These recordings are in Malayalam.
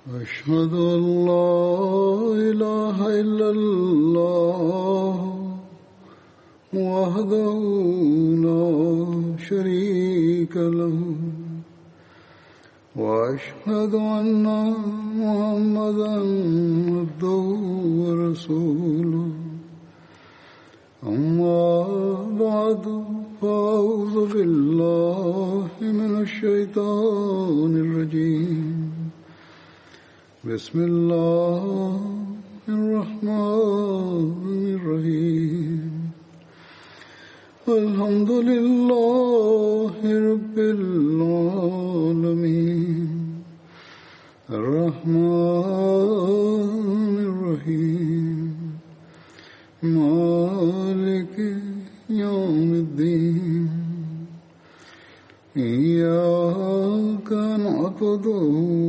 أشهد أن لا إله إلا الله وحده لا شريك له وأشهد أن محمدا عبده ورسوله أما بعد فأعوذ بالله من الشيطان الرجيم بسم الله الرحمن الرحيم الحمد لله رب العالمين الرحمن الرحيم مالك يوم الدين إياك نعبد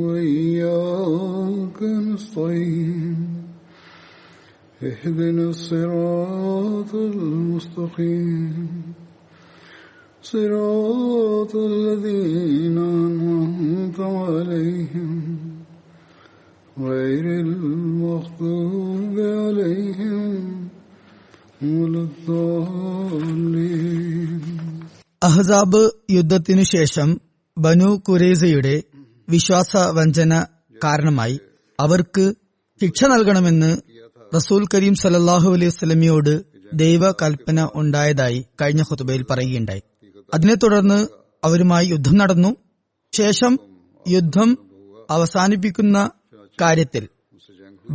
وإياك نستعين اهدنا الصراط المستقيم صراط الذين أنعمت عليهم غير المغضوب عليهم ولا الضالين. അഹ്സാബ് യുദ്ധത്തിനു ശേഷം ബനു ഖുറൈസയുടെ വിശ്വാസവഞ്ചന കാരണമായി അവർക്ക് ശിക്ഷ നൽകണമെന്ന് റസൂൽ കരീം സല്ലല്ലാഹു അലൈഹി വസല്ലമയോട് ദൈവകൽപ്പന ഉണ്ടായതായി കഴിഞ്ഞ ഖുതുബയിൽ പറയുകയുണ്ടായി. അതിനെ തുടർന്ന് അവരുമായി യുദ്ധം നടന്നു. ശേഷം യുദ്ധം അവസാനിപ്പിക്കുന്ന കാര്യത്തിൽ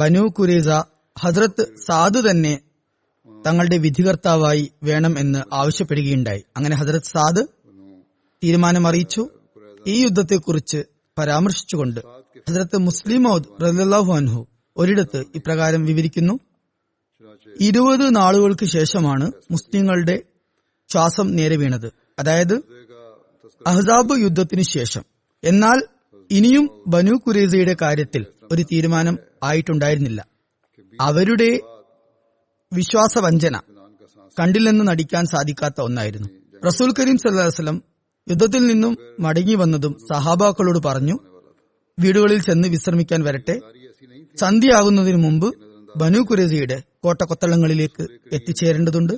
ബനു ഖുറൈസ ഹസ്രത്ത് സാദ് തന്നെ തങ്ങളുടെ വിധികർത്താവായി വേണം എന്ന് ആവശ്യപ്പെടുകയുണ്ടായി. അങ്ങനെ ഹസ്രത്ത് സാദ് തീരുമാനം അറിയിച്ചു. ഈ യുദ്ധത്തെക്കുറിച്ച് പരാമർശിച്ചുകൊണ്ട് ഹസ്രത്ത് മുസ്ലിം മൗദ് റളിയല്ലാഹു അൻഹു ഒരിടത്ത് ഇപ്രകാരം വിവരിക്കുന്നു: 20 നാളുകൾക്ക് ശേഷമാണ് മുസ്ലിങ്ങളുടെ ശ്വാസം നേരെ വീണത്, അതായത് അഹ്സാബ് യുദ്ധത്തിനു ശേഷം. എന്നാൽ ഇനിയും ബനു ഖുറൈസയുടെ കാര്യത്തിൽ ഒരു തീരുമാനം ആയിട്ടുണ്ടായിരുന്നില്ല. അവരുടെ വിശ്വാസവഞ്ചന കണ്ടില്ലെന്ന് നടിക്കാൻ സാധിക്കാത്ത ഒന്നായിരുന്നു. റസൂൽ കരീം സല്ലല്ലാഹു അലൈഹി വസല്ലം യുദ്ധത്തിൽ നിന്നും മടങ്ങി വന്നതും സഹാബാക്കളോട് പറഞ്ഞു, വീടുകളിൽ ചെന്ന് വിശ്രമിക്കാൻ വരട്ടെ. സന്ധ്യയാകുന്നതിനു മുമ്പ് ബനു ഖുറൈസയുടെ കോട്ടകൊത്തളങ്ങളിലേക്ക് എത്തിച്ചേരേണ്ടതുണ്ട്.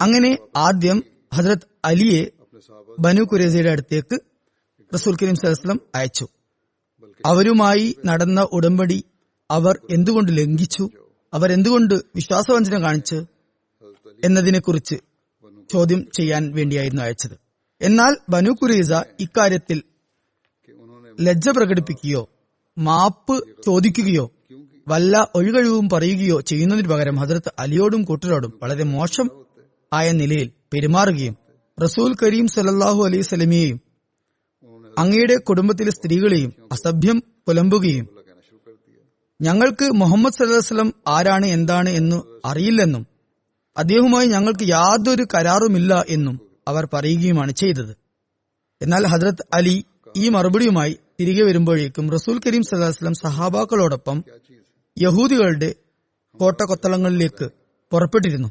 അങ്ങനെ ആദ്യം ഹസ്രത്ത് അലിയെ ബനു ഖുറൈസയുടെ അടുത്തേക്ക് റസൂൽ കരീം സല്ലല്ലാഹു അലൈഹി വസല്ലം അയച്ചു. അവരുമായി നടന്ന ഉടമ്പടി അവർ എന്തുകൊണ്ട് ലംഘിച്ചു, അവരെന്തുകൊണ്ട് വിശ്വാസവഞ്ചന കാണിച്ചു എന്നതിനെക്കുറിച്ച് ചോദ്യം ചെയ്യാൻ വേണ്ടിയായിരുന്നു അയച്ചത്. എന്നാൽ ബനു ഖുറൈസ ഇക്കാര്യത്തിൽ ലജ്ജ പ്രകടിപ്പിക്കുകയോ മാപ്പ് ചോദിക്കുകയോ വല്ല ഒഴികഴിവും പറയുകയോ ചെയ്യുന്നതിന് പകരം ഹസ്രത്ത് അലിയോടും കൂട്ടരോടും വളരെ മോശം ആയ നിലയിൽ പെരുമാറുകയും റസൂൽ കരീം സല്ലല്ലാഹു അലൈഹി വസല്ലമയെയും അങ്ങയുടെ കുടുംബത്തിലെ സ്ത്രീകളെയും അസഭ്യം പുലമ്പുകയും ഞങ്ങൾക്ക് മുഹമ്മദ് സല്ലല്ലാഹു അലൈഹി വസല്ലം ആരാണ് എന്താണ് എന്ന് അറിയില്ലെന്നും അദ്ദേഹവുമായി ഞങ്ങൾക്ക് യാതൊരു കരാറുമില്ല എന്നും അവർ പറയുകയുമാണ് ചെയ്തത്. എന്നാൽ ഹസ്രത്ത് അലി ഈ മറുപടിയുമായി തിരികെ വരുമ്പോഴേക്കും റസൂൽ കരീം സല്ലല്ലാഹു അലൈഹി വസല്ലം സഹാബാക്കളോടൊപ്പം യഹൂദികളുടെ കോട്ടകൊത്തളങ്ങളിലേക്ക് പുറപ്പെട്ടിരുന്നു.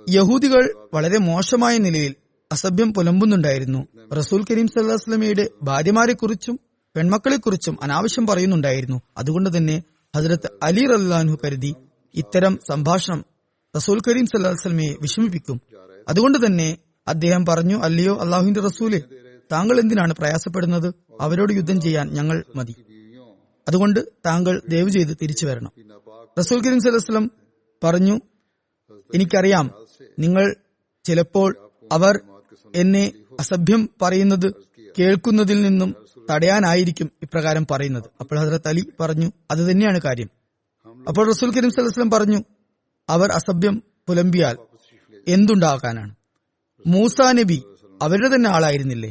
യഹൂദികൾ വളരെ മോശമായ നിലയിൽ അസഭ്യം പുലമ്പുന്നുണ്ടായിരുന്നു. റസൂൽ കരീം സല്ലല്ലാഹു അലൈഹി വസല്ലമയുടെ ഭാര്യമാരെക്കുറിച്ചും പെൺമക്കളെക്കുറിച്ചും അനാവശ്യം പറയുന്നുണ്ടായിരുന്നു. അതുകൊണ്ട് തന്നെ ഹസ്രത്ത് അലി റളിയല്ലാഹു അൻഹു കരുതി ഇത്തരം സംഭാഷണം റസൂൽ കരീം സല്ലല്ലാഹു അലൈഹി വസല്ലമയെ വിഷമിപ്പിക്കും. അതുകൊണ്ട് തന്നെ അദ്ദേഹം പറഞ്ഞു, അല്ലയോ അള്ളാഹുവിന്റെ റസൂലെ, താങ്കൾ എന്തിനാണ് പ്രയാസപ്പെടുന്നത്? അവരോട് യുദ്ധം ചെയ്യാൻ ഞങ്ങൾ മതി. അതുകൊണ്ട് താങ്കൾ ദയവ് ചെയ്ത് തിരിച്ചു വരണം. റസൂൽ കരീം സല്ലല്ലാഹു അലൈഹി വസല്ലം പറഞ്ഞു, എനിക്കറിയാം നിങ്ങൾ ചിലപ്പോൾ അവർ എന്നെ അസഭ്യം പറയുന്നത് കേൾക്കുന്നതിൽ നിന്നും തടയാനായിരിക്കും ഇപ്രകാരം പറയുന്നത്. അപ്പോൾ ഹസ്രത്ത് അലി പറഞ്ഞു, അത് തന്നെയാണ് കാര്യം. അപ്പോൾ റസൂൽ കരീം സല്ലല്ലാഹു അലൈഹി വസല്ലം പറഞ്ഞു, അവർ അസഭ്യം പുലമ്പിയാൽ എന്തുണ്ടാകാനാണ്? മൂസാ നബി അവരുടെ തന്നെ ആളായിരുന്നില്ലേ?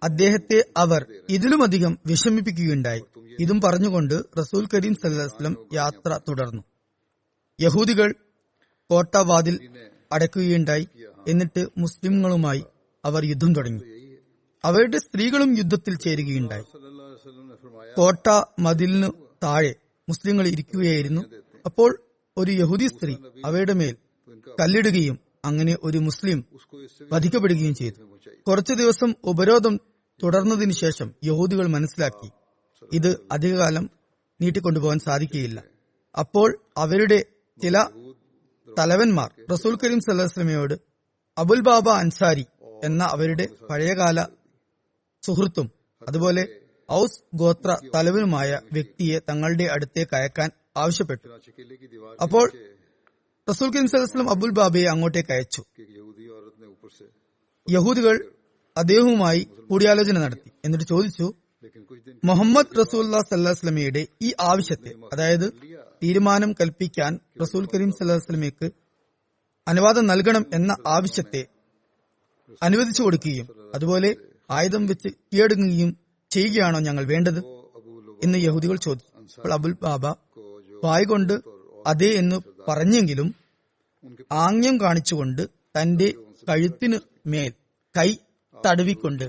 അദ്ദേഹത്തെ അവർ ഇതിലുമധികം വിഷമിപ്പിക്കുകയുണ്ടായി. ഇതും പറഞ്ഞുകൊണ്ട് റസൂൽ കരീം സല്ലല്ലാഹു അലൈഹി വസല്ലം യാത്ര തുടർന്നു. യഹൂദികൾ കോട്ടവാതിൽ അടയ്ക്കുകയുണ്ടായി. എന്നിട്ട് മുസ്ലിങ്ങളുമായി അവർ യുദ്ധം തുടങ്ങി. അവരുടെ സ്ത്രീകളും യുദ്ധത്തിൽ ചേരുകയുണ്ടായി. കോട്ട മതിലിനു താഴെ മുസ്ലിങ്ങൾ ഇരിക്കുകയായിരുന്നു. അപ്പോൾ ഒരു യഹൂദി സ്ത്രീ അവയുടെ മേൽ കല്ലിടുകയും അങ്ങനെ ഒരു മുസ്ലിം വധിക്കപ്പെടുകയും ചെയ്തു. കുറച്ചു ദിവസം ഉപരോധം തുടർന്നതിനു ശേഷം യഹൂദികൾ മനസ്സിലാക്കി ഇത് അധികകാലം നീട്ടിക്കൊണ്ടുപോകാൻ സാധിക്കുകയില്ല. അപ്പോൾ അവരുടെ ചില തലവന്മാർ റസൂൽ കരീം സല്ലല്ലാഹു അലൈഹി വസല്ലമയോട് അബുൽ ബാബ അൻസാരി എന്ന അവരുടെ പഴയകാല സുഹൃത്തും അതുപോലെ ഔസ് ഗോത്ര തലവനുമായ വ്യക്തിയെ തങ്ങളുടെ അടുത്തേക്ക് അയക്കാൻ ആവശ്യപ്പെട്ടു. അപ്പോൾ റസൂൽ കരീം സല്ലല്ലാഹു അലൈഹി വസല്ലം അബുൽ ബാബയെ അങ്ങോട്ടേക്ക് അയച്ചു. യഹൂദികൾ അദ്ദേഹവുമായി കൂടിയാലോചന നടത്തി. എന്നിട്ട് ചോദിച്ചു, മുഹമ്മദ് റസൂലുള്ളാഹി സ്വല്ലല്ലാഹു അലൈഹി വസല്ലമയുടെ ഈ ആവശ്യത്തെ, അതായത് തീരുമാനം കൽപ്പിക്കാൻ റസൂൽ കരീം സല്ലല്ലാഹു അലൈഹി വസല്ലമയ്ക്ക് അനുവാദം നൽകണം എന്ന ആവശ്യത്തെ അനുവദിച്ചു കൊടുക്കുകയും അതുപോലെ ആയുധം വെച്ച് കീഴടങ്ങുകയും ചെയ്യുകയാണോ ഞങ്ങൾ വേണ്ടത് എന്ന് യഹൂദികൾ ചോദിച്ചു. അപ്പോൾ അബുൽ ബാബ വായ്കൊണ്ട് അതേ എന്ന് പറഞ്ഞെങ്കിലും ആംഗ്യം കാണിച്ചുകൊണ്ട് തന്റെ കഴുത്തിനു മേൽ കൈ തടവിക്കൊണ്ട്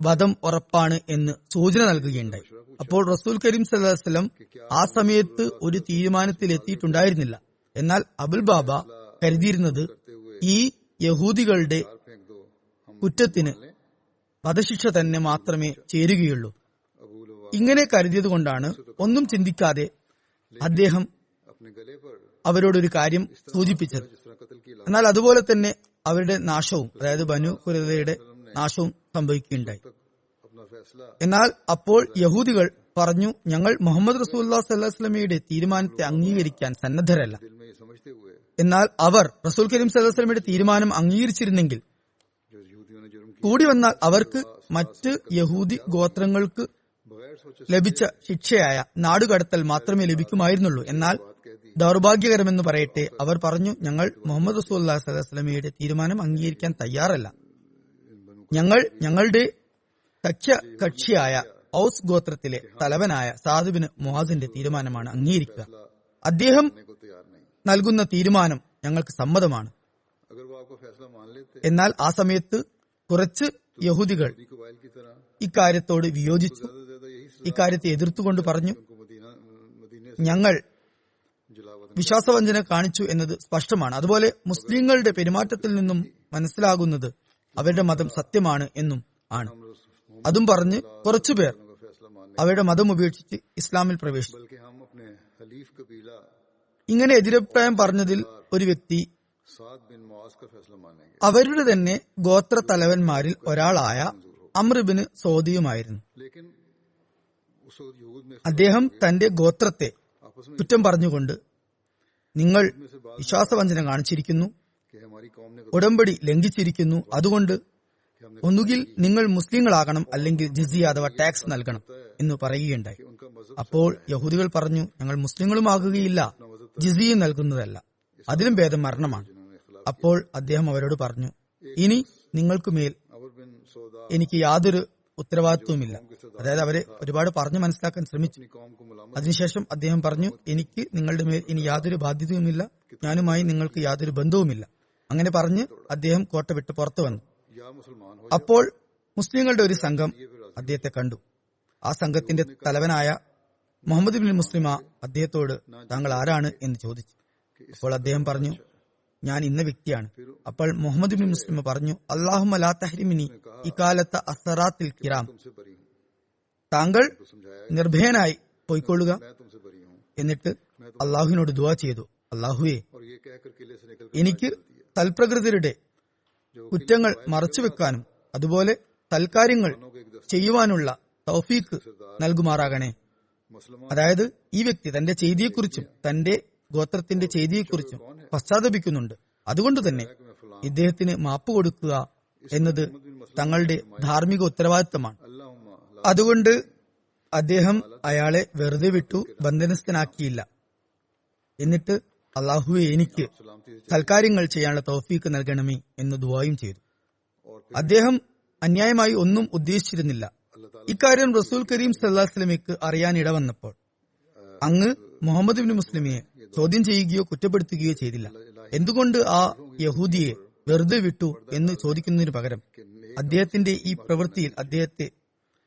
വധം ഉറപ്പാണ് എന്ന് സൂചന നൽകുകയുണ്ടായി. അപ്പോൾ റസൂൽ കരീം സല്ലല്ലാഹു അലൈഹി വസല്ലം ആ സമയത്ത് ഒരു തീരുമാനത്തിലെത്തിയിട്ടുണ്ടായിരുന്നില്ല. എന്നാൽ അബുൽ ബാബ കരുതിയിരുന്നത് ഈ യഹൂദികളുടെ കുറ്റത്തിന് വധശിക്ഷ തന്നെ മാത്രമേ ചേരുകയുള്ളൂ. ഇങ്ങനെ കരുതിയതുകൊണ്ടാണ് ഒന്നും ചിന്തിക്കാതെ അദ്ദേഹം അവരോടൊരു കാര്യം സൂചിപ്പിച്ചത്. എന്നാൽ അതുപോലെ തന്നെ അവരുടെ നാശവും, അതായത് ബനു ഖുറൈദയുടെ നാശവും സംഭവിക്കുകയുണ്ടായി. എന്നാൽ അപ്പോൾ യഹൂദികൾ പറഞ്ഞു, ഞങ്ങൾ മുഹമ്മദ് റസൂലുള്ളാഹി സ്വല്ലല്ലാഹു അലൈഹി വസല്ലമയുടെ തീരുമാനത്തെ അംഗീകരിക്കാൻ സന്നദ്ധരല്ല. എന്നാൽ അവർ റസൂൽ കരീം സല്ലല്ലാഹു അലൈഹി വസല്ലമയുടെ തീരുമാനം അംഗീകരിച്ചിരുന്നെങ്കിൽ കൂടി വന്നാൽ അവർക്ക് മറ്റ് യഹൂദി ഗോത്രങ്ങൾക്ക് ലഭിച്ച ശിക്ഷയായ നാടുകടത്തൽ മാത്രമേ ലഭിക്കുമായിരുന്നുള്ളൂ. എന്നാൽ ദൗർഭാഗ്യകരമെന്ന് പറയട്ടെ, അവർ പറഞ്ഞു, ഞങ്ങൾ മുഹമ്മദ് റസൂലുള്ളാഹി സ്വല്ലല്ലാഹു അലൈഹി വസല്ലമയുടെ തീരുമാനം അംഗീകരിക്കാൻ തയ്യാറല്ല. ഞങ്ങൾ ഞങ്ങളുടെ സഖ്യകക്ഷിയായ ഔസ് ഗോത്രത്തിലെ തലവനായ സഅദ് ബിൻ മുആസിന്റെ തീരുമാനമാണ് അംഗീകരിക്കുക. അദ്ദേഹം നൽകുന്ന തീരുമാനം ഞങ്ങൾക്ക് സമ്മതമാണ്. എന്നാൽ ആ സമയത്ത് കുറച്ച് യഹൂദികൾ ഇക്കാര്യത്തോട് വിയോജിച്ചു. ഇക്കാര്യത്തെ എതിർത്തുകൊണ്ട് പറഞ്ഞു, ഞങ്ങൾ വിശ്വാസവഞ്ചന കാണിച്ചു എന്നത് സ്പഷ്ടമാണ്. അതുപോലെ മുസ്ലിങ്ങളുടെ പെരുമാറ്റത്തിൽ നിന്നും മനസ്സിലാകുന്നത് അവരുടെ മതം സത്യമാണ് എന്നും ആണ്. അതും പറഞ്ഞ് കുറച്ചുപേർ അവരുടെ മതം ഉപേക്ഷിച്ച് ഇസ്ലാമിൽ പ്രവേശിച്ചു. ഇങ്ങനെ എതിരഭിപ്രായം പറഞ്ഞതിൽ ഒരു വ്യക്തി അവരുടെ തന്നെ ഗോത്ര തലവന്മാരിൽ ഒരാളായ അംർ ഇബ്നു സൗദിയുമായിരുന്നു. അദ്ദേഹം തന്റെ ഗോത്രത്തെ കുറ്റം പറഞ്ഞുകൊണ്ട്, നിങ്ങൾ വിശ്വാസവഞ്ചന കാണിച്ചിരിക്കുന്നു, ഉടമ്പടി ലംഘിച്ചിരിക്കുന്നു, അതുകൊണ്ട് ഒന്നുകിൽ നിങ്ങൾ മുസ്ലിങ്ങളാകണം, അല്ലെങ്കിൽ ജിസിയ അഥവാ ടാക്സ് നൽകണം എന്ന് പറയുകയുണ്ടായി. അപ്പോൾ യഹൂദികൾ പറഞ്ഞു, ഞങ്ങൾ മുസ്ലിങ്ങളുമാകുകയില്ല, ജിസിയ നൽകുന്നതല്ല, അതിലും ഭേദം മരണമാണ്. അപ്പോൾ അദ്ദേഹം അവരോട് പറഞ്ഞു, ഇനി നിങ്ങൾക്കുമേൽ എനിക്ക് യാതൊരു ഉത്തരവാദിത്വവുമില്ല. അതായത് അവരെ ഒരുപാട് പറഞ്ഞു മനസ്സിലാക്കാൻ ശ്രമിച്ചു. അതിനുശേഷം അദ്ദേഹം പറഞ്ഞു, എനിക്ക് നിങ്ങളുടെ മേൽ ഇനി യാതൊരു ബാധ്യതയുമില്ല, ഞാനുമായി നിങ്ങൾക്ക് യാതൊരു ബന്ധവുമില്ല. അങ്ങനെ പറഞ്ഞ് അദ്ദേഹം കോട്ട വിട്ട് പുറത്തു വന്നു. അപ്പോൾ മുസ്ലിങ്ങളുടെ ഒരു സംഘം അദ്ദേഹത്തെ കണ്ടു. ആ സംഘത്തിന്റെ തലവനായ മുഹമ്മദ് ബിൻ മുസ്ലിമ അദ്ദേഹത്തോട്, താങ്കൾ ആരാണ് എന്ന് ചോദിച്ചു. അപ്പോൾ അദ്ദേഹം പറഞ്ഞു, ഞാൻ ഇന്ന വ്യക്തിയാണ്. അപ്പോൾ മുഹമ്മദ് ബിൻ മുസ്ലിമ പറഞ്ഞു, അല്ലാഹുമ്മ ലാ തഹ്രിമിനി ഇകാലത്ത അസ്സറാത്തിൽ കിറാം, താങ്കൾ നിർഭയനായി പോയിക്കൊള്ളുക. എന്നിട്ട് അള്ളാഹുവിനോട് ദുആ ചെയ്തു, അള്ളാഹുവേ, എനിക്ക് തൽപ്രകൃതരുടെ കുറ്റങ്ങൾ മറച്ചുവെക്കാനും അതുപോലെ തൽക്കാര്യങ്ങൾ ചെയ്യുവാനുള്ള തൗഫീഖ് നൽകുമാറാകണേ. അതായത് ഈ വ്യക്തി തന്റെ ചെയ്തിയെക്കുറിച്ചും തന്റെ ഗോത്രത്തിന്റെ ചെയ്തിയെക്കുറിച്ചും പശ്ചാത്തപിക്കുന്നുണ്ട്. അതുകൊണ്ട് തന്നെ ഇദ്ദേഹത്തിന് മാപ്പ് കൊടുക്കുക എന്നത് തങ്ങളുടെ ധാർമ്മിക ഉത്തരവാദിത്തമാണ്. അതുകൊണ്ട് അദ്ദേഹം അയാളെ വെറുതെ വിട്ടു, ബന്ധനസ്ഥനാക്കിയില്ല. എന്നിട്ട് അള്ളാഹുവെ, എനിക്ക് സൽക്കാര്യങ്ങൾ ചെയ്യാനുള്ള തൗഫീക്ക് നൽകണമേ എന്ന് ദുആയും ചെയ്തു. അദ്ദേഹം അന്യായമായി ഒന്നും ഉദ്ദേശിച്ചിരുന്നില്ല. ഇക്കാര്യം റസൂൽ കരീം സല്ലല്ലാഹു അലൈഹി വസല്ലമയ്ക്ക് അറിയാൻ ഇടവന്നപ്പോൾ അങ്ങ് മുഹമ്മദ് ബിൻ മുസ്ലിമയെ ചോദ്യം ചെയ്യുകയോ കുറ്റപ്പെടുത്തുകയോ ചെയ്തില്ല. എന്തുകൊണ്ട് ആ യഹൂദിയെ വെറുതെ വിട്ടു എന്ന് ചോദിക്കുന്നതിന് പകരം അദ്ദേഹത്തിന്റെ ഈ പ്രവൃത്തിയിൽ അദ്ദേഹത്തെ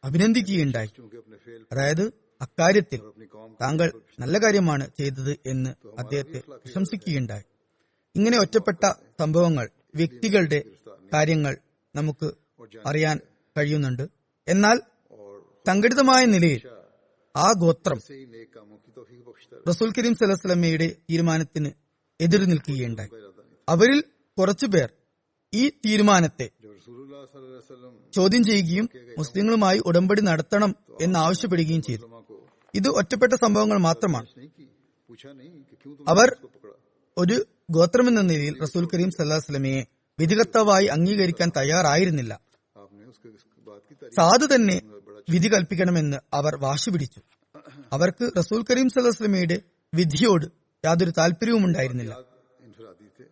അഭിനന്ദിക്കുകയുണ്ടായി. അതായത് അക്കാര്യത്തിൽ താങ്കൾ നല്ല കാര്യമാണ് ചെയ്തത് എന്ന് അദ്ദേഹത്തെ പ്രശംസിക്കുകയുണ്ടായി. ഇങ്ങനെ ഒറ്റപ്പെട്ട സംഭവങ്ങൾ, വ്യക്തികളുടെ കാര്യങ്ങൾ നമുക്ക് അറിയാൻ കഴിയുന്നുണ്ട്. എന്നാൽ സംഘടിതമായ നിലയിൽ ആ ഗോത്രം से ही नेक कामों की तौफीक बख्शता है। റസൂൽ കരീം സല്ലല്ലാഹു അലൈഹി വസല്ലമയുടെ തീരുമാനത്തിന് എതിര് നിൽക്കുകയുണ്ടായി. इरादा नहीं। അവരിൽ കുറച്ചുപേർ ഈ തീരുമാനത്തെ जब रसूलुल्लाह सल्लल्लाहु अलैहि वसल्लम ചോദ്യം ചെയ്യുകയും മുസ്ലിങ്ങളുമായി ഉടമ്പടി നടത്തണം എന്നാവശ്യപ്പെടുകയും ചെയ്തു. को ഇത് ഒറ്റപ്പെട്ട സംഭവങ്ങൾ മാത്രമാണ്. नहीं की पूछा नहीं कि क्यों അവർ तुमने उसको पकड़ा। ഒരു ഗോത്രമെന്ന നിലയിൽ റസൂൽ കരീം സല്ലല്ലാഹു അലൈഹി വസല്ലമയെ വിധികർത്താവായി അംഗീകരിക്കാൻ തയ്യാറായിരുന്നില്ല. आपने उसके इस बात की तारीफ സാദ് തന്നെ വിധി കൽപ്പിക്കണമെന്ന് അവർ വാശി പിടിച്ചു. അവർക്ക് റസൂൽ കരീം സല്ലല്ലാഹു അലൈഹി വസല്ലമയുടെ വിധിയോട് യാതൊരു താല്പര്യവും ഉണ്ടായിരുന്നില്ല. इनफरादी थे।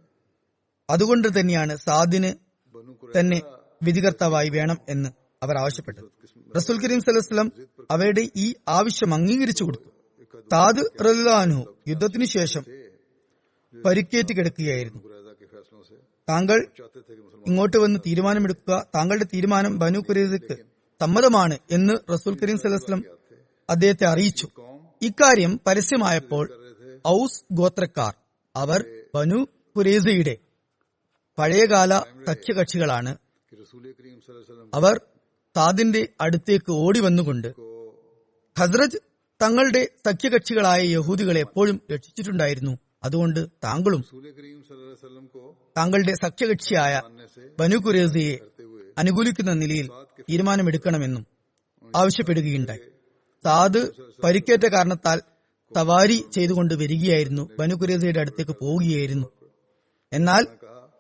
അതുകൊണ്ട് തന്നെയാണ് സാദിന് बनु തന്നെ വിധികർത്താവായി വേണം എന്ന് അവർ ആവശ്യപ്പെട്ടത്. റസൂൽ കരീം സല്ലല്ലാഹു അലൈഹി വസല്ലം അവരുടെ ഈ ആവശ്യം അംഗീകരിച്ചു കൊടുത്തു. സാദ് റളിയല്ലാഹു അൻഹു യുദ്ധത്തിനു ശേഷം പരിക്കേറ്റ് കിടക്കുകയായിരുന്നു. कुरैज़ा के फैसलों से താങ്കൾ चाहते थे कि मुसलमान ഇങ്ങോട്ട് വന്ന് തീരുമാനമെടുക്കുക, താങ്കളുടെ തീരുമാനം ബനു ഖുറൈസയ്ക്ക് സമ്മതമാണ് എന്ന് റസൂൽ കരീം സല്ലല്ലാഹു അലൈഹി വസല്ലം അദ്ദേഹത്തെ അറിയിച്ചു. ഇക്കാര്യം പരസ്യമായപ്പോൾ ഔസ് ഗോത്രക്കാർ, അവർ ബനു ഖുറൈസയുടെ പഴയകാല സഖ്യകക്ഷികളാണ്, कि रसूल करीम सल्लल्लाहु अलैहि वसल्लम അവർ സാദിന്റെ അടുത്തേക്ക് ഓടി വന്നുകൊണ്ട് ഖസ്റജ് തങ്ങളുടെ സഖ്യകക്ഷികളായ യഹൂദികളെ എപ്പോഴും രക്ഷിച്ചിട്ടുണ്ടായിരുന്നു, അതുകൊണ്ട് താങ്കളും रसूल करीम सल्लल्लाहु अलैहि वसल्लम को താങ്കളുടെ സഖ്യകക്ഷിയായ मानने से ബനു ഖുറൈസയെ करते हुए അനുകൂലിക്കുന്ന നിലയിൽ തീരുമാനമെടുക്കണമെന്നും ആവശ്യപ്പെടുകയുണ്ടായി. സാദ് പരിക്കേറ്റ കാരണത്താൽ സവാരി ചെയ്തുകൊണ്ട് വരികയായിരുന്നു, ബനു ഖുറൈസയുടെ അടുത്തേക്ക് പോവുകയായിരുന്നു. എന്നാൽ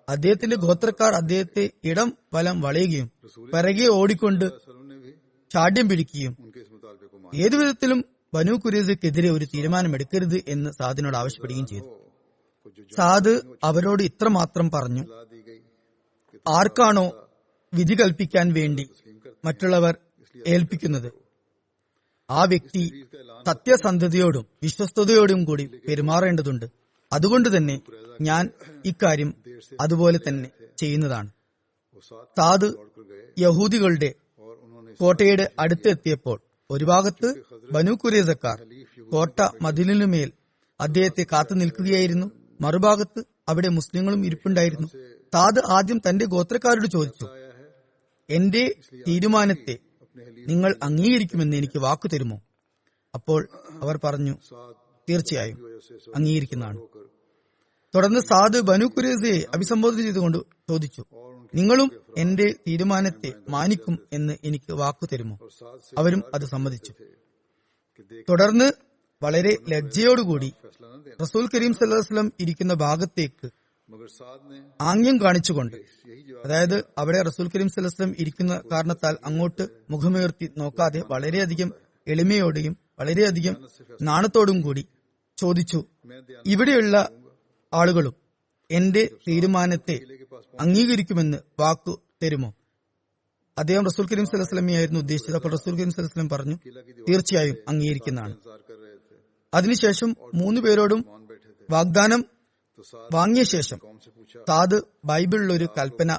അദ്ദേഹത്തിന്റെ ഗോത്രക്കാർ അദ്ദേഹത്തെ ഇടം വലം വളയുകയും പിറകെ ഓടിക്കൊണ്ട് वसल्लम ने भी ചാട്യം പിടിക്കുകയും उनके इस मुतालबे को मान ഏതുവിധത്തിലും ബനു ഖുറൈസയ്ക്കെതിരെ ഒരു തീരുമാനമെടുക്കരുത് എന്ന് സാദിനോട് ആവശ്യപ്പെടുകയും ചെയ്തു. कुछ जो സാദ് അവരോട് ഇത്രമാത്രം പറഞ്ഞു, ला दी गई कि ആർക്കാണോ വിധി കൽപ്പിക്കാൻ വേണ്ടി മറ്റുള്ളവർ ഏൽപ്പിക്കുന്നത് ആ വ്യക്തി സത്യസന്ധതയോടും വിശ്വസ്തയോടും കൂടി പെരുമാറേണ്ടതുണ്ട്. അതുകൊണ്ട് തന്നെ ഞാൻ ഇക്കാര്യം അതുപോലെ തന്നെ ചെയ്യുന്നതാണ്. वो साथ സാദ് कर गए യഹൂദികളുടെ और उन्होंने കോട്ടയുടെ അടുത്തെത്തിയപ്പോൾ ഒരു ഭാഗത്ത് ബനു ഖുറൈസക്കാർ കോട്ട മതിലിനുമേൽ അദ്ദേഹത്തെ കാത്തു നിൽക്കുകയായിരുന്നു, മറുഭാഗത്ത് അവിടെ മുസ്ലിങ്ങളും ഇരിപ്പുണ്ടായിരുന്നു. സാദ് ആദ്യം തന്റെ ഗോത്രക്കാരോട് ചോദിച്ചു, എന്റെ തീരുമാനത്തെ നിങ്ങൾ അംഗീകരിക്കുമെന്ന് എനിക്ക് വാക്കു തരുമോ? അപ്പോൾ അവർ പറഞ്ഞു, തീർച്ചയായും അംഗീകരിക്കുന്നതാണ്. തുടർന്ന് സാദ് ബനു ഖുറൈസയെ അഭിസംബോധന ചെയ്തുകൊണ്ട് ചോദിച്ചു, നിങ്ങളും എന്റെ തീരുമാനത്തെ മാനിക്കും എന്ന് എനിക്ക് വാക്കു തരുമോ? അവരും അത് സമ്മതിച്ചു. തുടർന്ന് വളരെ ലജ്ജയോടുകൂടി റസൂൽ കരീം സല്ലല്ലാഹു അലൈഹി വസല്ലം ഇരിക്കുന്ന ഭാഗത്തേക്ക് मगर साद ने ആംഗ്യം കാണിച്ചുകൊണ്ട്, यही जवाब അതായത് അവിടെ റസൂൽ കരീം സല്ലല്ലാഹു അലൈഹി വസല്ലം ഇരിക്കുന്ന കാരണത്താൽ അങ്ങോട്ട് മുഖമുയർത്തി നോക്കാതെ വളരെയധികം എളിമയോടെയും വളരെയധികം നാണത്തോടും കൂടി ചോദിച്ചു, ഇവിടെയുള്ള ആളുകളും എന്റെ തീരുമാനത്തെ അംഗീകരിക്കുമെന്ന് വാക്കു തരുമോ? അദ്ദേഹം റസൂൽ കരീം സല്ലല്ലാഹു അലൈഹി വസല്ലമയായിരുന്നു ഉദ്ദേശിച്ചത്. അപ്പോൾ റസൂൽ കരീം സല്ലല്ലാഹു അലൈഹി വസല്ലം പറഞ്ഞു, തീർച്ചയായും അംഗീകരിക്കുന്നതാണ്. इंतजार कर रहे थे। അതിനുശേഷം 3 പേരോടും मान बैठे थे വാഗ്ദാനം तो साद വാങ്ങിയ ശേഷം कौम से पूछा സാദ് ബൈബിളിലൊരു കൽപ്പന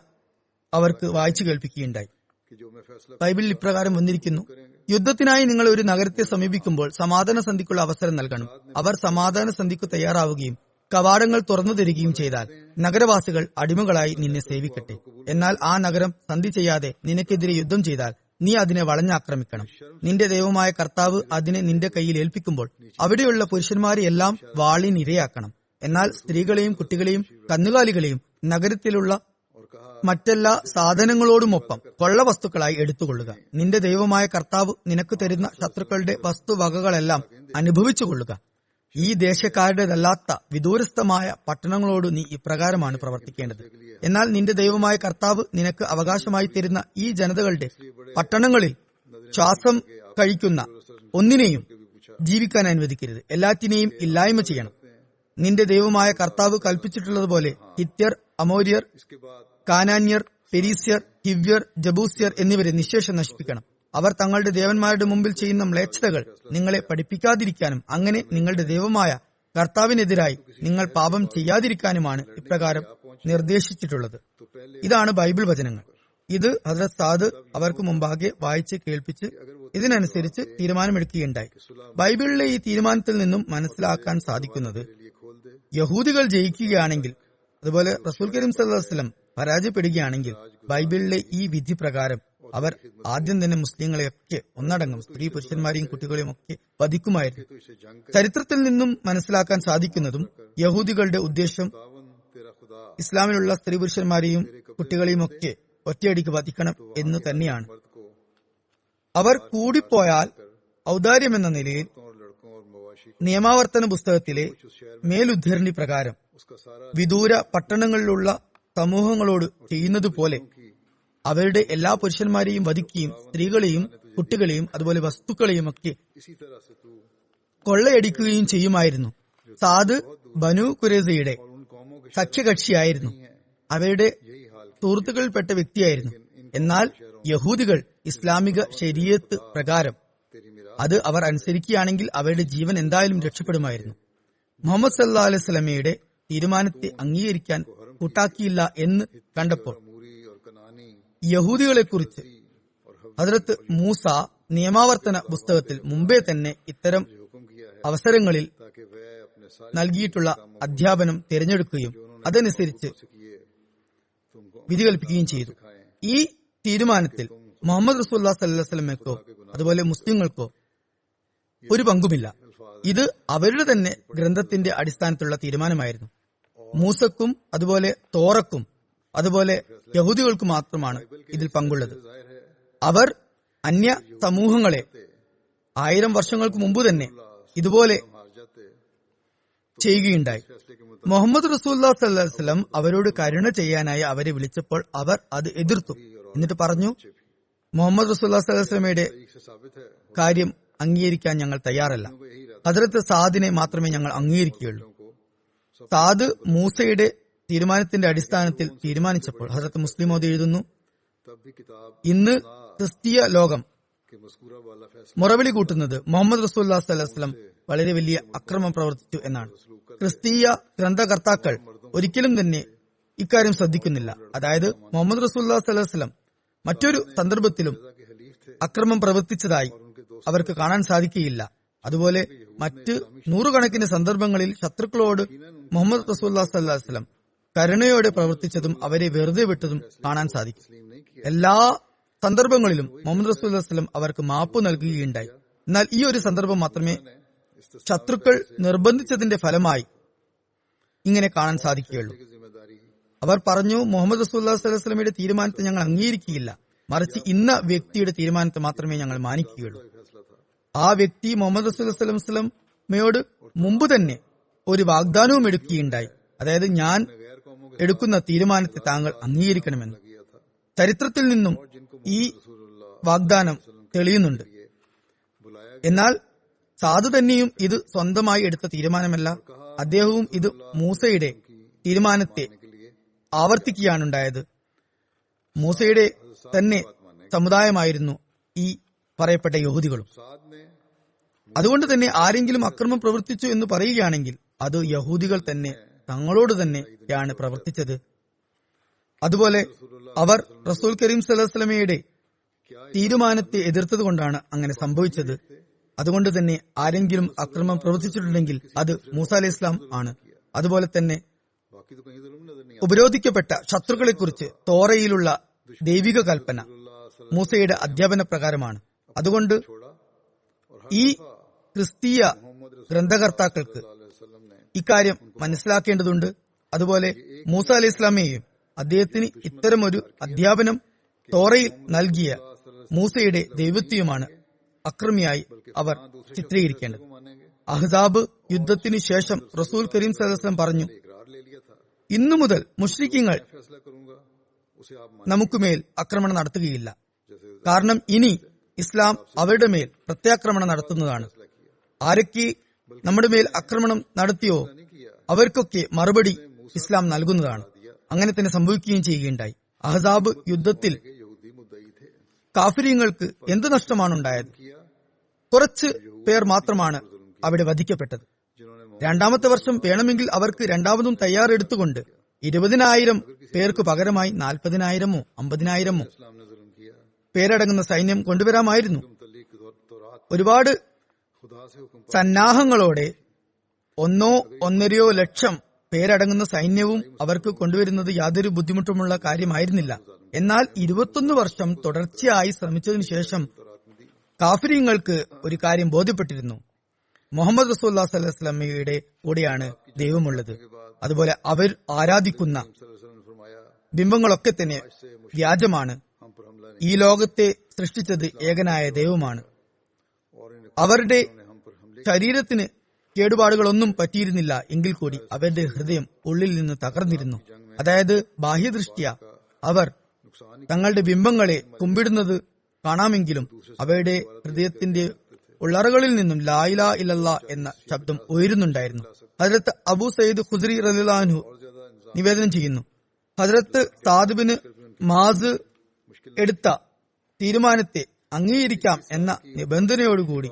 അവർക്ക് വായിച്ചു കേൾപ്പിക്കുകയുണ്ടായി. कि जो मैं फैसला ബൈബിളിൽ ഇപ്രകാരം വന്നിരിക്കുന്നു, യുദ്ധത്തിനായി നിങ്ങൾ ഒരു നഗരത്തെ സമീപിക്കുമ്പോൾ സമാധാന സന്ധിക്കുള്ള അവസരം നൽകണം. അവർ സമാധാന സന്ധിക്ക് തയ്യാറാവുകയും കവാടങ്ങൾ തുറന്നു തരികയും ചെയ്താൽ നഗരവാസികൾ അടിമകളായി നിന്നെ സേവിക്കട്ടെ. എന്നാൽ ആ നഗരം സന്ധി ചെയ്യാതെ നിനക്കെതിരെ യുദ്ധം ചെയ്താൽ നീ അതിനെ വളഞ്ഞാക്രമിക്കണം. നിന്റെ ദൈവമായ കർത്താവ് അതിനെ നിന്റെ കയ്യിൽ ഏൽപ്പിക്കുമ്പോൾ അവിടെയുള്ള പുരുഷന്മാരെ എല്ലാം വാളിനിരയാക്കണം. എന്നാൽ സ്ത്രീകളെയും കുട്ടികളെയും കന്നുകാലികളെയും നഗരത്തിലുള്ള മറ്റെല്ലാ സാധനങ്ങളോടുമൊപ്പം കൊള്ള വസ്തുക്കളായി എടുത്തുകൊള്ളുക. നിന്റെ ദൈവമായ കർത്താവ് നിനക്ക് തരുന്ന ശത്രുക്കളുടെ വസ്തുവകകളെല്ലാം അനുഭവിച്ചുകൊള്ളുക. ഈ ദേശക്കാരുടേതല്ലാത്ത വിദൂരസ്ഥമായ പട്ടണങ്ങളോട് നീ ഇപ്രകാരമാണ് പ്രവർത്തിക്കേണ്ടത്. എന്നാൽ നിന്റെ ദൈവമായ കർത്താവ് നിനക്ക് അവകാശമായി തരുന്ന ഈ ജനതകളുടെ പട്ടണങ്ങളിൽ ശ്വാസം കഴിക്കുന്ന ഒന്നിനെയും ജീവിക്കാൻ അനുവദിക്കരുത്. എല്ലാറ്റിനെയും ഇല്ലായ്മ ചെയ്യണം. നിന്റെ ദൈവമായ കർത്താവ് കൽപ്പിച്ചിട്ടുള്ളതുപോലെ ഹിത്യർ, അമോര്യർ, കാനാന്യർ, പെരീസ്യർ, ഹിവ്യർ, ജബൂസ്യർ എന്നിവരെ നിശേഷം നശിപ്പിക്കണം. അവർ തങ്ങളുടെ ദേവന്മാരുടെ മുമ്പിൽ ചെയ്യുന്ന മ്ലേച്ഛതകൾ നിങ്ങളെ പഠിപ്പിക്കാതിരിക്കാനും അങ്ങനെ നിങ്ങളുടെ ദൈവമായ കർത്താവിനെതിരായി നിങ്ങൾ പാപം ചെയ്യാതിരിക്കാനുമാണ് ഇപ്രകാരം നിർദ്ദേശിച്ചിട്ടുള്ളത്. ഇതാണ് ബൈബിൾ വചനങ്ങൾ. ഇത് ഹദ്രത്ത് സാദ് അവർക്ക് മുമ്പാകെ വായിച്ച് കേൾപ്പിച്ച് ഇതിനനുസരിച്ച് തീരുമാനമെടുക്കുകയുണ്ടായി. ബൈബിളിലെ ഈ തീരുമാനത്തിൽ നിന്നും മനസ്സിലാക്കാൻ സാധിക്കുന്നത്, യഹൂദികൾ ജയിക്കുകയാണെങ്കിൽ, അതുപോലെ റസൂൽ കരീം സല്ലല്ലാഹു അലൈഹി വസല്ലം പരാജയപ്പെടുകയാണെങ്കിൽ ബൈബിളിലെ ഈ വിധി പ്രകാരം അവർ ആദ്യം തന്നെ മുസ്ലിങ്ങളെയൊക്കെ ഒന്നടങ്കം സ്ത്രീ പുരുഷന്മാരെയും കുട്ടികളെയും ഒക്കെ വധിക്കുമായിരുന്നു. तो इसे जंग ചരിത്രത്തിൽ നിന്നും മനസ്സിലാക്കാൻ സാധിക്കുന്നതും യഹൂദികളുടെ ഉദ്ദേശം तावन तेरा खुदा ഇസ്ലാമിലുള്ള സ്ത്രീ പുരുഷന്മാരെയും കുട്ടികളെയും ഒക്കെ ഒറ്റയടിക്ക് വധിക്കണം എന്ന് തന്നെയാണ്. मर्द को അവർ കൂടിപ്പോയാൽ ഔദാര്യമെന്ന നിലയിൽ औरतों और लड़कों और मवाशी നിയമാവർത്തന പുസ്തകത്തിലെ कुछ उस शहर മേലുദ്ധരണി പ്രകാരം उसका सारा വിദൂര പട്ടണങ്ങളിലുള്ള സമൂഹങ്ങളോട് ചെയ്യുന്നത് പോലെ അവരുടെ എല്ലാ പുരുഷന്മാരെയും വധിക്കുകയും സ്ത്രീകളെയും കുട്ടികളെയും അതുപോലെ വസ്തുക്കളെയും ഒക്കെ इसी तरह से तू കൊള്ളയടിക്കുകയും ചെയ്യുമായിരുന്നു. സാദ് ബനു ഖുറൈസയുടെ और उन कौमों के സഖ്യകക്ഷിയായിരുന്നു. അവരുടെ यही हाल സുഹൃത്തുക്കളിൽപ്പെട്ട വ്യക്തിയായിരുന്നു. എന്നാൽ യഹൂദികൾ ഇസ്ലാമിക ശരീഅത്ത് പ്രകാരം तेरी मिराज അത് അവർ അനുസരിക്കുകയാണെങ്കിൽ അവരുടെ ജീവൻ എന്തായാലും രക്ഷപ്പെടുമായിരുന്നു. മുഹമ്മദ് സല്ലല്ലാഹു അലൈഹി വസല്ലമയുടെ തീരുമാനത്തെ അംഗീകരിക്കാൻ കൂട്ടാക്കിയില്ല എന്ന് കണ്ടപ്പോൾ मूरी और कनानी യഹൂദികളെക്കുറിച്ച് और हव ഹദ്രത്ത് മൂസ നിയമാവർത്തന പുസ്തകത്തിൽ മുമ്പേ തന്നെ ഇത്തരം हुक्म किया है അവസരങ്ങളിൽ ताकि वह अपने सारे നൽകിയിട്ടുള്ള അധ്യാപനം തിരഞ്ഞെടുക്കുകയും അതനുസരിച്ച് से किए तुमको വിധി കൽപ്പിക്കുകയും ചെയ്തു. ഈ തീരുമാനത്തിൽ മുഹമ്മദ് റസൂലുള്ളാഹി സ്വല്ലല്ലാഹു അലൈഹി വസല്ലമയ്ക്കോ അതുപോലെ മുസ്ലിങ്ങൾക്കോ ഒരു പങ്കുമില്ല. ഇത് അവരുടെ തന്നെ ഗ്രന്ഥത്തിന്റെ അടിസ്ഥാനത്തിലുള്ള തീരുമാനമായിരുന്നു. മൂസക്കും അതുപോലെ തോറക്കും അതുപോലെ യഹൂദികൾക്കും മാത്രമാണ് ഇതിൽ പങ്കുള്ളത്. जाहिर है അവർ അന്യ സമൂഹങ്ങളെ 1000 വർഷങ്ങൾക്ക് മുമ്പ് തന്നെ ഇതുപോലെ हार जाते ചെയ്യുകയുണ്ടായി. फैसले के मुताबिक മുഹമ്മദ് റസൂലുള്ളാഹി സ്വല്ലല്ലാഹു അലൈഹി വസല്ലം അവരോട് കരുണ ചെയ്യാനായി അവരെ വിളിച്ചപ്പോൾ അവർ അത് എതിർത്തു. എന്നിട്ട് പറഞ്ഞു, മുഹമ്മദ് റസൂലുള്ളാഹി സ്വല്ലല്ലാഹു അലൈഹി വസല്ലമയുടെ से साबित है കാര്യം അംഗീകരിക്കാൻ ഞങ്ങൾ തയ്യാറല്ല. को यही रहता ഹദ്രത്ത് സാദിനെ മാത്രമേ ഞങ്ങൾ അംഗീകരിക്കുകയുള്ളൂ. को സാദ് മൂസയുടെ തീരുമാനത്തിന്റെ അടിസ്ഥാനത്തിൽ തീരുമാനിച്ചപ്പോൾ ഹദ്രത്ത് മുസ്ലിം മോദി എഴുതുന്നു, तब भी किताब ഇന്ന് ക്രിസ്തീയ ലോകം के मस्कूरा वाला फैसला മുറവിളി കൂട്ടുന്നത് മുഹമ്മദ് റസൂലുള്ളാഹി സ്വല്ലല്ലാഹു അലൈഹി വസല്ലം വളരെ വലിയ അക്രമം പ്രവർത്തിച്ചു എന്നാണ്. ക്രിസ്തീയ ഗ്രന്ഥകർത്താക്കൾ ഒരിക്കലും തന്നെ ഇക്കാര്യം ശ്രദ്ധിക്കുന്നില്ല. അതായത് മുഹമ്മദ് റസൂലുള്ളാഹി സ്വല്ലല്ലാഹു അലൈഹി വസല്ലം മറ്റൊരു സന്ദർഭത്തിലും के हलीफ थे അക്രമം പ്രവർത്തിച്ചതായി അവർക്ക് കാണാൻ സാധിക്കുകയില്ല. അതുപോലെ മറ്റ് നൂറുകണക്കിന് സന്ദർഭങ്ങളിൽ ശത്രുക്കളോട് മുഹമ്മദ് റസൂലുള്ളാഹി സ്വല്ലല്ലാഹു അലൈഹി വസല്ലം കരുണയോടെ പ്രവർത്തിച്ചതും അവരെ വെറുതെ വിട്ടതും കാണാൻ സാധിക്കും. तस्लीम नहीं किया എല്ലാ സന്ദർഭങ്ങളിലും മുഹമ്മദ് റസൂലുള്ളാഹി സ്വല്ലല്ലാഹു അലൈഹി വസല്ലം അവർക്ക് മാപ്പ് നൽകുകയുണ്ടായി. എന്നാൽ ഈ ഒരു സന്ദർഭം മാത്രമേ ശത്രുക്കൾ നിർബന്ധിച്ചതിന്റെ ഫലമായി ഇങ്ങനെ കാണാൻ സാധിക്കുകയുള്ളൂ. की जिम्मेदारी അവർ പറഞ്ഞു, മുഹമ്മദ് റസൂലുള്ളാഹി സ്വല്ലല്ലാഹു അലൈഹി വസല്ലമയുടെ തീരുമാനത്തെ ഞങ്ങൾ അംഗീകരിക്കുകയില്ല, മറിച്ച് ഇന്ന വ്യക്തിയുടെ തീരുമാനത്തെ മാത്രമേ ഞങ്ങൾ മാനിക്കുകയുള്ളൂ. फैसला था ആ വ്യക്തി മുഹമ്മദ് റസൂലുള്ളാഹി സ്വല്ലല്ലാഹു അലൈഹി വസല്ലമയോട് മുമ്പ് തന്നെ ഒരു വാഗ്ദാനവും എടുക്കുകയുണ്ടായി. അതായത്, ഞാൻ गैर कौमों के എടുക്കുന്ന തീരുമാനത്തെ താങ്കൾ അംഗീകരിക്കണമെന്ന്. किया था ചരിത്രത്തിൽ നിന്നും ഈ വാഗ്ദാനം തെളിയുന്നുണ്ട്. बुलाया എന്നാൽ സാധു തന്നെയും ഇത് സ്വന്തമായി എടുത്ത തീരുമാനമല്ല. അദ്ദേഹവും ഇത് മൂസയുടെ തീരുമാനത്തെ के लिए ആവർത്തിക്കുകയാണുണ്ടായത്. മൂസയുടെ തന്നെ സമുദായമായിരുന്നു ഈ പറയപ്പെട്ട യഹൂദികളും. साद ने അതുകൊണ്ട് തന്നെ ആരെങ്കിലും അക്രമം പ്രവർത്തിച്ചു എന്ന് പറയുകയാണെങ്കിൽ അത് യഹൂദികൾ തന്നെ തങ്ങളോട് തന്നെയാണ് പ്രവർത്തിച്ചത്. അതുപോലെ അവർ റസൂൽ കരീം സല്ലല്ലാഹു അലൈഹി വസല്ലമയുടെ തീരുമാനത്തെ എതിർത്തതുകൊണ്ടാണ് അങ്ങനെ സംഭവിച്ചത്. അതുകൊണ്ട് തന്നെ ആരെങ്കിലും അക്രമം പ്രവർത്തിച്ചിട്ടുണ്ടെങ്കിൽ അത് മൂസ അലൈഹി ഇസ്ലാം ആണ്. അതുപോലെ തന്നെ बाकी तो कहीं जुल्म नजर नहीं ഉപരോധിക്കപ്പെട്ട ശത്രുക്കളെക്കുറിച്ച് തോറയിലുള്ള ദൈവിക കൽപ്പന മൂസയുടെ അധ്യാപന പ്രകാരമാണ്. അതുകൊണ്ട് छोड़ा और ഈ ക്രിസ്തീയ ഗ്രന്ഥകർത്താക്കൾക്ക് वसल्लम ने ഇക്കാര്യം മനസ്സിലാക്കേണ്ടതുണ്ട്. അതുപോലെ മൂസ അലൈഹി ഇസ്ലാമയെയും അദ്ദേഹത്തിന് ഇത്തരമൊരു അധ്യാപനം തോറയിൽ നൽകിയ മൂസയുടെ ദൈവത്തെയുമാണ് അക്രമിയായി അവർ ചിത്രീകരിക്കേണ്ടത്. मानेंगे അഹ്സാബ് യുദ്ധത്തിനു ശേഷം റസൂൽ കരീം സല്ലല്ലാഹു അലൈഹി വസല്ലം പറഞ്ഞു, इकरार ले लिया था ഇന്നു മുതൽ മുശ്രിക്കീങ്ങൾ फैसला करूंगा उसे आप मान നമുക്കുമേൽ ആക്രമണം നടത്തുകയില്ല. जैसे കാരണം ഇനി ഇസ്ലാം അവരുടെ മേൽ പ്രത്യാക്രമണം നടത്തുന്നതാണ്. ആരൊക്കെ നമ്മുടെ മേൽ ആക്രമണം നടത്തിയോ नहीं किया അവർക്കൊക്കെ മറുപടി ഇസ്ലാം നൽകുന്നതാണ്. അങ്ങനെ തന്നെ സംഭവിക്കുകയും ചെയ്യുകയുണ്ടായി. അഹ്സാബ് യുദ്ധത്തിൽ कि यहूदी मुद्दई थे കാഫിര്യങ്ങൾക്ക് എന്ത് നഷ്ടമാണ് ഉണ്ടായത്? किया കുറച്ച് പേർ മാത്രമാണ് അവിടെ വധിക്കപ്പെട്ടത്. जिन्होंने രണ്ടാമത്തെ വർഷം വേണമെങ്കിൽ അവർക്ക് രണ്ടാമതും തയ്യാറെടുത്തുകൊണ്ട് 20,000 പേർക്ക് പകരമായി 40,000-മോ 50,000-മോ इस्लाम ने जुल्म किया പേരടങ്ങുന്ന സൈന്യം കൊണ്ടുവരാമായിരുന്നു. मुतल्लिक तौरात ഒരുപാട് खुदा से हुक्म സന്നാഹങ്ങളോടെ 1-1.5 ലക്ഷം പേരടങ്ങുന്ന സൈന്യവും അവർക്ക് കൊണ്ടുവരുന്നത് യാതൊരു ബുദ്ധിമുട്ടുമുള്ള കാര്യമായിരുന്നില്ല. എന്നാൽ 21 വർഷം തുടർച്ചയായി ശ്രമിച്ചതിനു ശേഷം കാഫിര്യങ്ങൾക്ക് ഒരു കാര്യം ബോധ്യപ്പെട്ടിരുന്നു: മുഹമ്മദ് റസൂലുള്ളാഹി സ്വല്ലല്ലാഹു അലൈഹി വസല്ലമയുടെ കൂടെയാണ് ദൈവമുള്ളത്. അതുപോലെ അവർ ആരാധിക്കുന്ന ബിംബങ്ങളൊക്കെ തന്നെ വ്യാജമാണ്. ഈ ലോകത്തെ സൃഷ്ടിച്ചത് ഏകനായ ദൈവമാണ്. അവരുടെ ശരീരത്തിന് കേടുപാടുകളൊന്നും പറ്റിയിരുന്നില്ല എങ്കിൽ കൂടി അവരുടെ ഹൃദയം ഉള്ളിൽ നിന്ന് തകർന്നിരുന്നു. അതായത് ബാഹ്യദൃഷ്ട്യ അവർ തങ്ങളുടെ ബിംബങ്ങളെ കുമ്പിടുന്നത് കാണാമെങ്കിലും അവയുടെ ഹൃദയത്തിന്റെ ഉള്ളറകളിൽ നിന്നും ലാ ഇലാഹ ഇല്ലല്ലാഹ് എന്ന ശബ്ദം ഉയരുന്നുണ്ടായിരുന്നു. ഹദ്രത്ത് അബൂ സയ്യിദ് ഖുദ്രി റളിയല്ലാഹു അൻഹു നിവേദനം ചെയ്യുന്നു, ഹദ്രത്ത് സാദ് ബിൻ മാസ് എടുത്ത തീരുമാനത്തെ അംഗീകരിക്കാം എന്ന നിബന്ധനയോടുകൂടി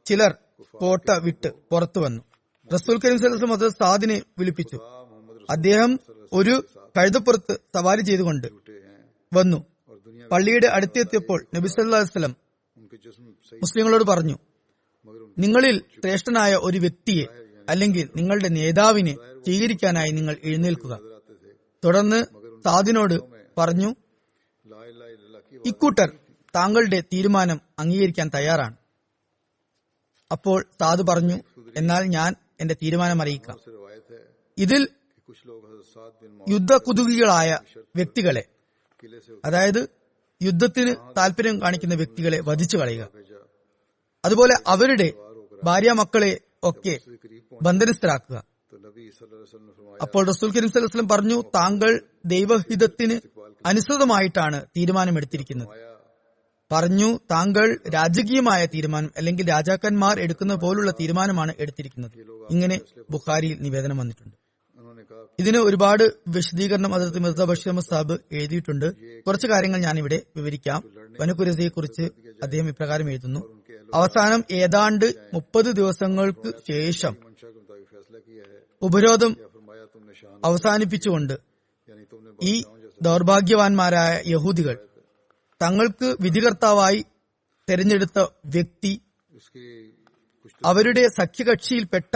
ചിലർ കോട്ട വിട്ട് പുറത്തു വന്നു. റസൂൽ കരീം സല്ലല്ലാഹു അലൈഹി വസല്ലം സാദിനെ വിളിപ്പിച്ചു. അദ്ദേഹം ഒരു കഴുതപ്പുറത്ത് സവാരി ചെയ്തുകൊണ്ട് വന്നു. പള്ളിയുടെ അടുത്തെത്തിയപ്പോൾ നബി സല്ലല്ലാഹു അലൈഹി വസല്ലം മുസ്ലിങ്ങളോട് പറഞ്ഞു, നിങ്ങളിൽ ശ്രേഷ്ഠനായ ഒരു വ്യക്തിയെ അല്ലെങ്കിൽ നിങ്ങളുടെ നേതാവിനെ സ്വീകരിക്കാനായി നിങ്ങൾ എഴുന്നേൽക്കുക. തുടർന്ന് സാദിനോട് പറഞ്ഞു, ഇക്കൂട്ടർ താങ്കളുടെ തീരുമാനം അംഗീകരിക്കാൻ തയ്യാറാണ്. അപ്പോൾ സാദ് പറഞ്ഞു, എന്നാൽ ഞാൻ എന്റെ തീരുമാനം അറിയിക്കാം. ഇതിൽ യുദ്ധകുതുകികളായ വ്യക്തികളെ, അതായത് യുദ്ധത്തിന് താല്പര്യം കാണിക്കുന്ന വ്യക്തികളെ വധിച്ചു കളയുക, അതുപോലെ അവരുടെ ഭാര്യ മക്കളെ ഒക്കെ ബന്ധനസ്ഥരാക്കുക. അപ്പോൾ റസൂൽ കരീം സല്ലല്ലാഹു അലൈഹി വസല്ലം പറഞ്ഞു, താങ്കൾ ദൈവഹിതത്തിന് അനുസൃതമായിട്ടാണ് തീരുമാനമെടുത്തിരിക്കുന്നത്. പറഞ്ഞു, താങ്കൾ രാജകീയമായ തീരുമാനം അല്ലെങ്കിൽ രാജാക്കന്മാർ എടുക്കുന്ന പോലുള്ള തീരുമാനമാണ് എടുത്തിരിക്കുന്നത്. ഇങ്ങനെ ബുഖാരിയിൽ നിവേദനം വന്നിട്ടുണ്ട്. ഇതിന് ഒരുപാട് വിശദീകരണം ഹദ്റത്ത് മിർസ ബഷീർ അഹ്മദ് സാഹിബ് എഴുതിയിട്ടുണ്ട്. കുറച്ച് കാര്യങ്ങൾ ഞാനിവിടെ വിവരിക്കാം. ബനു ഖുറൈസയെ കുറിച്ച് അദ്ദേഹം ഇപ്രകാരം എഴുതുന്നു: അവസാനം ഏതാണ്ട് 30 ദിവസങ്ങൾക്ക് ശേഷം ഉപരോധം അവസാനിപ്പിച്ചുകൊണ്ട് ഈ ദൗർഭാഗ്യവാന്മാരായ യഹൂദികൾ തങ്ങൾക്ക് വിധികർത്താവായി തെരഞ്ഞെടുത്ത വ്യക്തി അവരുടെ സഖ്യകക്ഷിയിൽപ്പെട്ട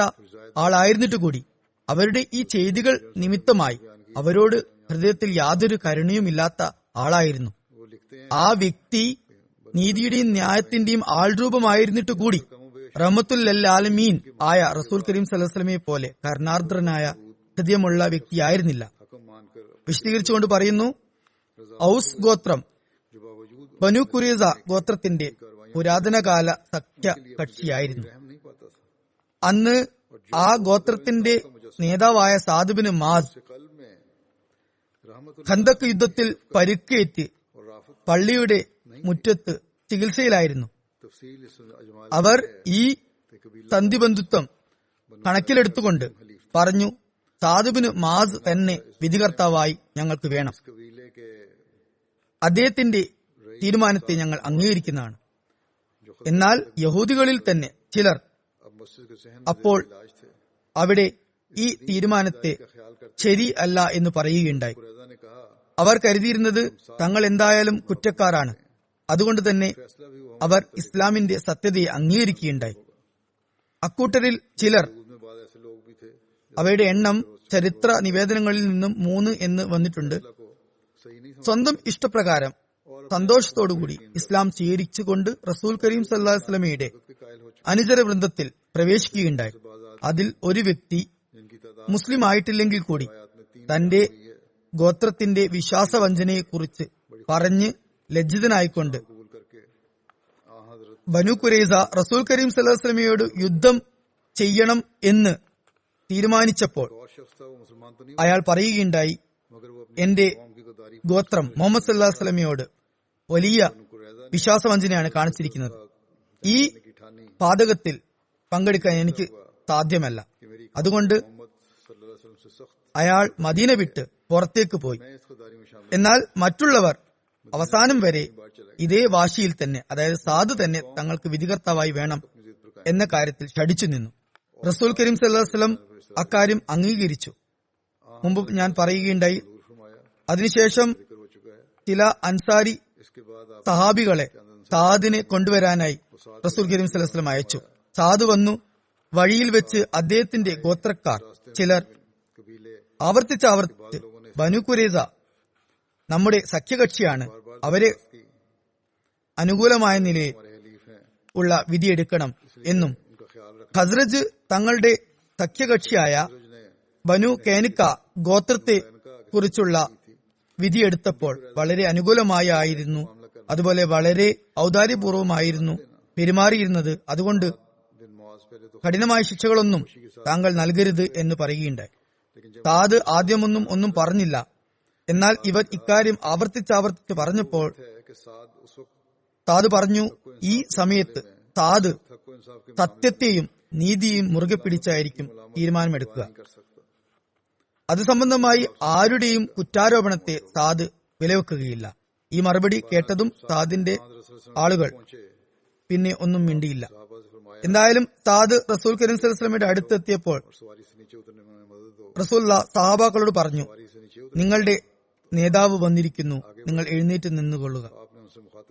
ആളായിരുന്നിട്ട് കൂടി അവരുടെ ഈ ചെയ്തികൾ നിമിത്തമായി അവരോട് ഹൃദയത്തിൽ യാതൊരു കരുണയുമില്ലാത്ത ആളായിരുന്നു. ആ വ്യക്തി നീതിയുടെയും ന്യായത്തിന്റെയും ആൾരൂപമായിരുന്നിട്ട് കൂടി റഹ്മത്തുൽ ആലമീൻ ആയ റസൂൽ കരീം സല്ലല്ലാഹു അലൈഹി വസല്ലമയെ പോലെ കരുണാർദ്രനായ ഹൃദയമുള്ള വ്യക്തിയായിരുന്നില്ല. വിശദീകരിച്ചുകൊണ്ട് പറയുന്നു, ഔസ് ഗോത്രം ബനു ഖുറൈസ ഗോത്രത്തിന്റെ പുരാതനകാല സഖ്യ കക്ഷിയായിരുന്നു. അന്ന് ആ ഗോത്രത്തിന്റെ നേതാവായ സാദ് ബിൻ മാസ് ഖന്തക് യുദ്ധത്തിൽ പരിക്കേറ്റ് പള്ളിയുടെ മുറ്റത്ത് ചികിത്സയിലായിരുന്നു. അവർ ഈ സന്ധിബന്ധുത്വം കണക്കിലെടുത്തുകൊണ്ട് പറഞ്ഞു, സാദ് ബിൻ മാസ് തന്നെ വിധികർത്താവായി ഞങ്ങൾക്ക് വേണം. അദ്ദേഹത്തിന്റെ തീരുമാനത്തെ ഞങ്ങൾ അംഗീകരിക്കുന്നതാണ്. എന്നാൽ യഹൂദികളിൽ തന്നെ ചിലർ അപ്പോൾ അവിടെ ഈ തീരുമാനത്തെ ശരി അല്ല എന്ന് പറയുകയുണ്ടായി. അവർ കരുതിയിരുന്നത് തങ്ങൾ എന്തായാലും കുറ്റക്കാരാണ്, അതുകൊണ്ട് തന്നെ അവർ ഇസ്ലാമിന്റെ സത്യതയെ അംഗീകരിക്കുകയുണ്ടായി. അക്കൂട്ടരിൽ ചിലർ, അവയുടെ എണ്ണം ചരിത്ര നിവേദനങ്ങളിൽ നിന്നും 3 എന്ന് വന്നിട്ടുണ്ട്, സ്വന്തം ഇഷ്ടപ്രകാരം സന്തോഷത്തോടുകൂടി ഇസ്ലാം സ്വീകരിച്ചുകൊണ്ട് റസൂൽ കരീം സല്ലല്ലാഹു അലൈഹി വസല്ലമയുടെ അനുചര വൃന്ദത്തിൽ പ്രവേശിക്കുകയുണ്ടായി. അതിൽ ഒരു വ്യക്തി മുസ്ലിം ആയിട്ടില്ലെങ്കിൽ കൂടി തന്റെ ഗോത്രത്തിന്റെ വിശ്വാസവഞ്ചനയെക്കുറിച്ച് പറഞ്ഞ് ലജ്ജിതനായിക്കൊണ്ട് ബനു ഖുറൈസ റസൂൽ കരീം സല്ലല്ലാഹു അലൈഹി വസല്ലമയോട് യുദ്ധം ചെയ്യണം എന്ന് തീരുമാനിച്ചപ്പോൾ അയാൾ പറയുകയുണ്ടായി, എന്റെ ഗോത്രം മുഹമ്മദ് സല്ലല്ലാഹു അലൈഹി വസല്ലമയോട് വലിയ വിശ്വാസവഞ്ചനയാണ് കാണിച്ചിരിക്കുന്നത്. ഈ പാതകത്തിൽ പങ്കെടുക്കാൻ എനിക്ക് സാധ്യമല്ല. അതുകൊണ്ട് അയാൾ മദീന വിട്ട് പുറത്തേക്ക് പോയി. എന്നാൽ മറ്റുള്ളവർ അവസാനം വരെ ഇതേ വാശിയിൽ തന്നെ, അതായത് സാദ് തന്നെ തങ്ങൾക്ക് വിധികർത്താവായി വേണം എന്ന കാര്യത്തിൽ ശഠിച്ചു നിന്നു. റസൂൽ കരീം സല്ലല്ലാഹു അലൈഹി വസല്ലം അക്കാര്യം അംഗീകരിച്ചു. മുമ്പ് ഞാൻ പറയുകയുണ്ടായി. അതിനുശേഷം ചില അൻസാരി സഹാബികളെ സാദിനെ കൊണ്ടുവരാനായി റസൂൽ കരീം സല്ലല്ലാഹു അലൈഹി വസല്ലം അയച്ചു. സാദ് വന്നു. വഴിയിൽ വെച്ച് അദ്ദേഹത്തിന്റെ ഗോത്രക്കാർ ചിലർ ആവർത്തിച്ച് ബനു ഖുറൈസ നമ്മുടെ സഖ്യകക്ഷിയാണ്, അവരെ അനുകൂലമായ നിലയിൽ ഉള്ള വിധിയെടുക്കണം എന്നും ഖസ്റജ് തങ്ങളുടെ സഖ്യകക്ഷിയായ ബനു കൈനുക ഗോത്രത്തെ കുറിച്ചുള്ള വിധിയെടുത്തപ്പോൾ വളരെ അനുകൂലമായി ആയിരുന്നു, അതുപോലെ വളരെ ഔദാര്യപൂർവമായിരുന്നു പെരുമാറിയിരുന്നത്. അതുകൊണ്ട് കഠിനമായ ശിക്ഷകളൊന്നും താങ്കൾ നൽകരുത് എന്ന് പറയുകയുണ്ടായി. സാദ് ആദ്യമൊന്നും ഒന്നും പറഞ്ഞില്ല. എന്നാൽ ഇവർ ഇക്കാര്യം ആവർത്തിച്ച് പറഞ്ഞപ്പോൾ സാദ് പറഞ്ഞു, ഈ സമയത്ത് സാദ് സത്യത്തെയും നീതിയെയും മുറുകെ പിടിച്ചായിരിക്കും തീരുമാനമെടുക്കുക. അത് സംബന്ധമായി ആരുടെയും കുറ്റാരോപണത്തെ സാദ് വിലവെക്കുകയില്ല. ഈ മറുപടി കേട്ടതും സാദിന്റെ ആളുകൾ പിന്നെ ഒന്നും മിണ്ടിയില്ല. എന്തായാലും സാദ് റസൂൽ കരീം സല്ലല്ലാഹു അലൈഹി വസല്ലമയുടെ അടുത്തെത്തിയപ്പോൾ റസൂലുള്ളാഹി സഹാബാക്കളോട് പറഞ്ഞു, നിങ്ങളുടെ നേതാവ് വന്നിരിക്കുന്നു, നിങ്ങൾ എഴുന്നേറ്റ് നിന്നുകൊള്ളുക.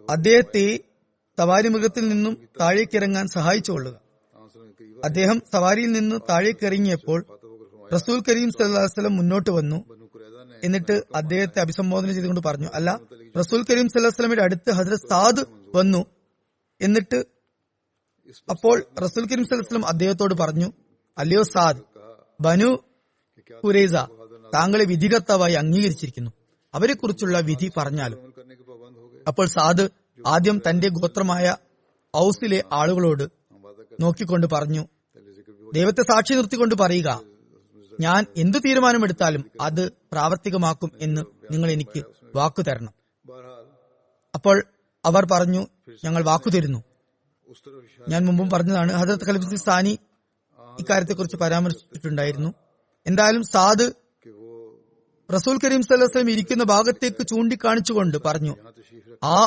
അദ്ദേഹത്തെ സവാരി മൃഗത്തിൽ നിന്നും താഴേക്കിറങ്ങാൻ സഹായിച്ചുകൊള്ളുക. അദ്ദേഹം സവാരിയിൽ നിന്ന് താഴേക്കിറങ്ങിയപ്പോൾ റസൂൽ കരീം സല്ലല്ലാഹു അലൈഹി വസല്ലം മുന്നോട്ട് വന്നു. എന്നിട്ട് അദ്ദേഹത്തെ അഭിസംബോധന ചെയ്തുകൊണ്ട് പറഞ്ഞു, അല്ല, റസൂൽ കരീം സല്ലല്ലാഹു അലൈഹി വസല്ലമയുടെ അടുത്ത് ഹസ്രത്ത് സാദ് വന്നു. എന്നിട്ട് അപ്പോൾ റസൂൽ കരീം സല്ലല്ലാഹു അലൈഹി വസല്ലം അദ്ദേഹത്തോട് പറഞ്ഞു, അല്ലയോ സാദ്, ബനു ഖുറൈസ താങ്കളെ വിധികർത്താവായി അംഗീകരിച്ചിരിക്കുന്നു, അവരെ കുറിച്ചുള്ള വിധി പറഞ്ഞാലും. അപ്പോൾ സാദ് ആദ്യം തന്റെ ഗോത്രമായ ഔസിലെ ആളുകളോട് നോക്കിക്കൊണ്ട് പറഞ്ഞു, ദൈവത്തെ സാക്ഷി നിർത്തിക്കൊണ്ട് പറയുക, ഞാൻ എന്തു തീരുമാനമെടുത്താലും അത് പ്രാവർത്തികമാക്കും എന്ന് നിങ്ങൾ എനിക്ക് വാക്കു തരണം. അപ്പോൾ അവർ പറഞ്ഞു, ഞങ്ങൾ വാക്കു തരുന്നു. ഞാൻ മുമ്പും പറഞ്ഞതാണ്, ഹദരത്ത് ഖലീഫത്തുൽ സാനി ഇക്കാര്യത്തെക്കുറിച്ച് പരാമർശിച്ചിട്ടുണ്ടായിരുന്നു. എന്തായാലും സാദ് റസൂൽ കരീം സല്ലല്ലാഹു അലൈഹി വസല്ലം ഇരിക്കുന്ന ഭാഗത്തേക്ക് ചൂണ്ടിക്കാണിച്ചുകൊണ്ട് പറഞ്ഞു, ആ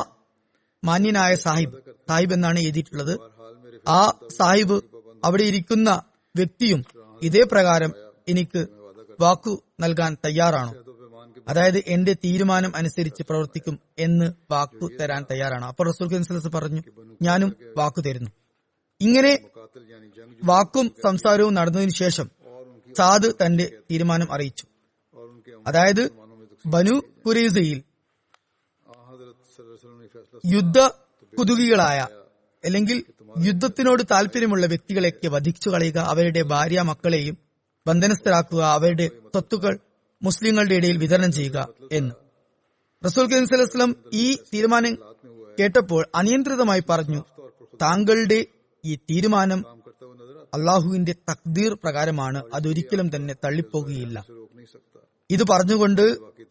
മാന്യനായ സാഹിബ് എന്നാണ് എഴുതിയിട്ടുള്ളത്, ആ സാഹിബ് അവിടെ ഇരിക്കുന്ന വ്യക്തിയും ഇതേ പ്രകാരം എനിക്ക് വാക്കു നൽകാൻ തയ്യാറാണോ? അതായത് എന്റെ തീരുമാനം അനുസരിച്ച് പ്രവർത്തിക്കും എന്ന് വാക്കു തരാൻ തയ്യാറാണ്. അപ്പോൾ റസൂൽ കരീം സല്ലല്ലാഹു അലൈഹി വസല്ലം പറഞ്ഞു, ഞാനും വാക്കു തരുന്നു. ഇങ്ങനെ വാക്കും സംസാരവും നടന്നതിനു ശേഷം സാദ് തന്റെ തീരുമാനം അറിയിച്ചു. അതായത് ബനു ഖുറൈസയിൽ യുദ്ധ കുതുകികളായ അല്ലെങ്കിൽ യുദ്ധത്തിനോട് താല്പര്യമുള്ള വ്യക്തികളെയൊക്കെ വധിച്ചു കളയുക, അവരുടെ ഭാര്യ മക്കളെയും ബന്ധനസ്ഥരാക്കുക, അവരുടെ സ്വത്തുക്കൾ മുസ്ലിങ്ങളുടെ ഇടയിൽ വിതരണം ചെയ്യുക എന്ന് റസൂൽ കരീം സല്ലല്ലാഹു അലൈഹി വസല്ലം ഈ തീരുമാനം കേട്ടപ്പോൾ അനിയന്ത്രിതമായി പറഞ്ഞു, താങ്കളുടെ ഈ തീരുമാനം അള്ളാഹുവിന്റെ തഖ്ദീർ പ്രകാരമാണ്, അതൊരിക്കലും തന്നെ തള്ളിപ്പോകുകയില്ല. ഇത് പറഞ്ഞുകൊണ്ട്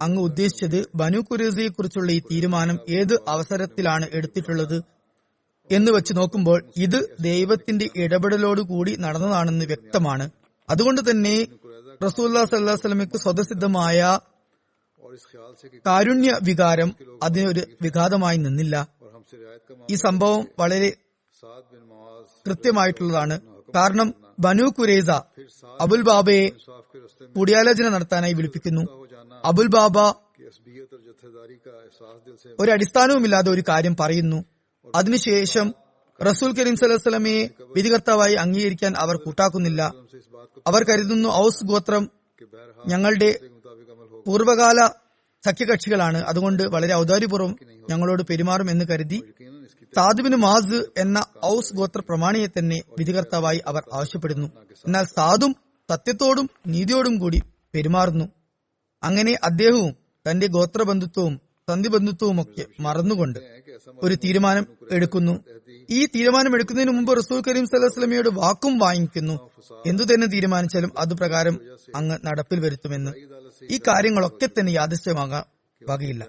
അങ്ങ് ഉദ്ദേശിച്ചത് ബനു ഖുറൈസയെ കുറിച്ചുള്ള ഈ തീരുമാനം ഏത് അവസരത്തിലാണ് എടുത്തിട്ടുള്ളത് എന്ന് വെച്ച് നോക്കുമ്പോൾ ഇത് ദൈവത്തിന്റെ ഇടപെടലോടുകൂടി നടന്നതാണെന്ന് വ്യക്തമാണ്. അതുകൊണ്ട് തന്നെ റസൂലുള്ളാഹി സ്വല്ലല്ലാഹു അലൈഹി വസല്ലമയ്ക്ക് സ്വതസിദ്ധമായ കാരുണ്യ വികാരം അതിനൊരു വിഘാതമായി നിന്നില്ല. ഈ സംഭവം വളരെ കൃത്യമായിട്ടുള്ളതാണ്. കാരണം ബനു ഖുറൈസ അബുൽ ബാബയെ കൂടിയാലോചന നടത്താനായി വിളിപ്പിക്കുന്നു. അബുൽ ബാബ ഒരു അടിസ്ഥാനവുമില്ലാതെ ഒരു കാര്യം പറയുന്നു. അതിനുശേഷം റസൂൽ കരീം സല്ലല്ലാഹു അലൈഹി വസല്ലമയെ വിധികർത്താവായി അംഗീകരിക്കാൻ അവർ കൂട്ടാക്കുന്നില്ല. അവർ കരുതുന്നു, ഔസ് ഗോത്രം ഞങ്ങളുടെ പൂർവകാല സഖ്യകക്ഷികളാണ്, അതുകൊണ്ട് വളരെ ഔദാര്യപൂർവ്വം ഞങ്ങളോട് പെരുമാറും എന്ന് കരുതി സാദ് ബിൻ മുആസ് എന്ന ഔസ് ഗോത്ര പ്രമാണിയെ തന്നെ വിധികർത്താവായി അവർ ആവശ്യപ്പെടുന്നു. എന്നാൽ സാദും സത്യത്തോടും നീതിയോടും കൂടി പെരുമാറുന്നു. അങ്ങനെ അദ്ദേഹവും തന്റെ ഗോത്രബന്ധുത്വവും സന്ധിബന്ധുത്വവും ഒക്കെ മറന്നുകൊണ്ട് ഒരു തീരുമാനം എടുക്കുന്നു. ഈ തീരുമാനം എടുക്കുന്നതിന് മുമ്പ് റസൂൽ കരീം സല്ലല്ലാഹു അലൈഹി വസല്ലമയോട് വാക്കും വാങ്ങിക്കുന്നു, എന്തു തന്നെ തീരുമാനിച്ചാലും അതുപ്രകാരം അങ്ങ് നടപ്പിൽ വരുത്തുമെന്ന്. ഈ കാര്യങ്ങളൊക്കെ തന്നെ യാദൃശ്ചികമാകാൻ വകയില്ല.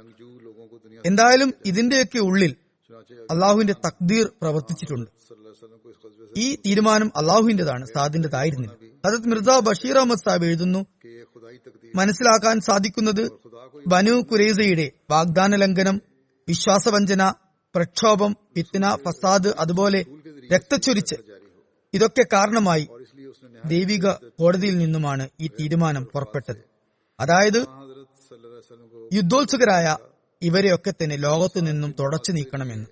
എന്തായാലും ഇതിന്റെയൊക്കെ ഉള്ളിൽ അള്ളാഹുവിന്റെ തഖ്ദീർ പ്രവർത്തിച്ചിട്ടുണ്ട്. ഈ തീരുമാനം അള്ളാഹുവിന്റേതാണ്, സാദിന്റേതായിരുന്നില്ല. ഹദരത്ത് മിർസ ബഷീർ അഹമ്മദ് സാഹിബ് എഴുതുന്നു, മനസ്സിലാക്കാൻ സാധിക്കുന്നത് ബനു ഖുറൈസയുടെ വാഗ്ദാന ലംഘനം, വിശ്വാസവഞ്ചന, പ്രക്ഷോഭം, ഫിത്ന, ഫസാദ്, അതുപോലെ രക്തച്ചൊരിച്ച് ഇതൊക്കെ കാരണമായി ദൈവിക കോടതിയിൽ നിന്നുമാണ് ഈ തീരുമാനം പുറപ്പെട്ടത്. അതായത് യുദ്ധോത്സുകരായ ഇവരെയൊക്കെ തന്നെ ലോകത്തു നിന്നും തുടച്ചു നീക്കണമെന്ന്.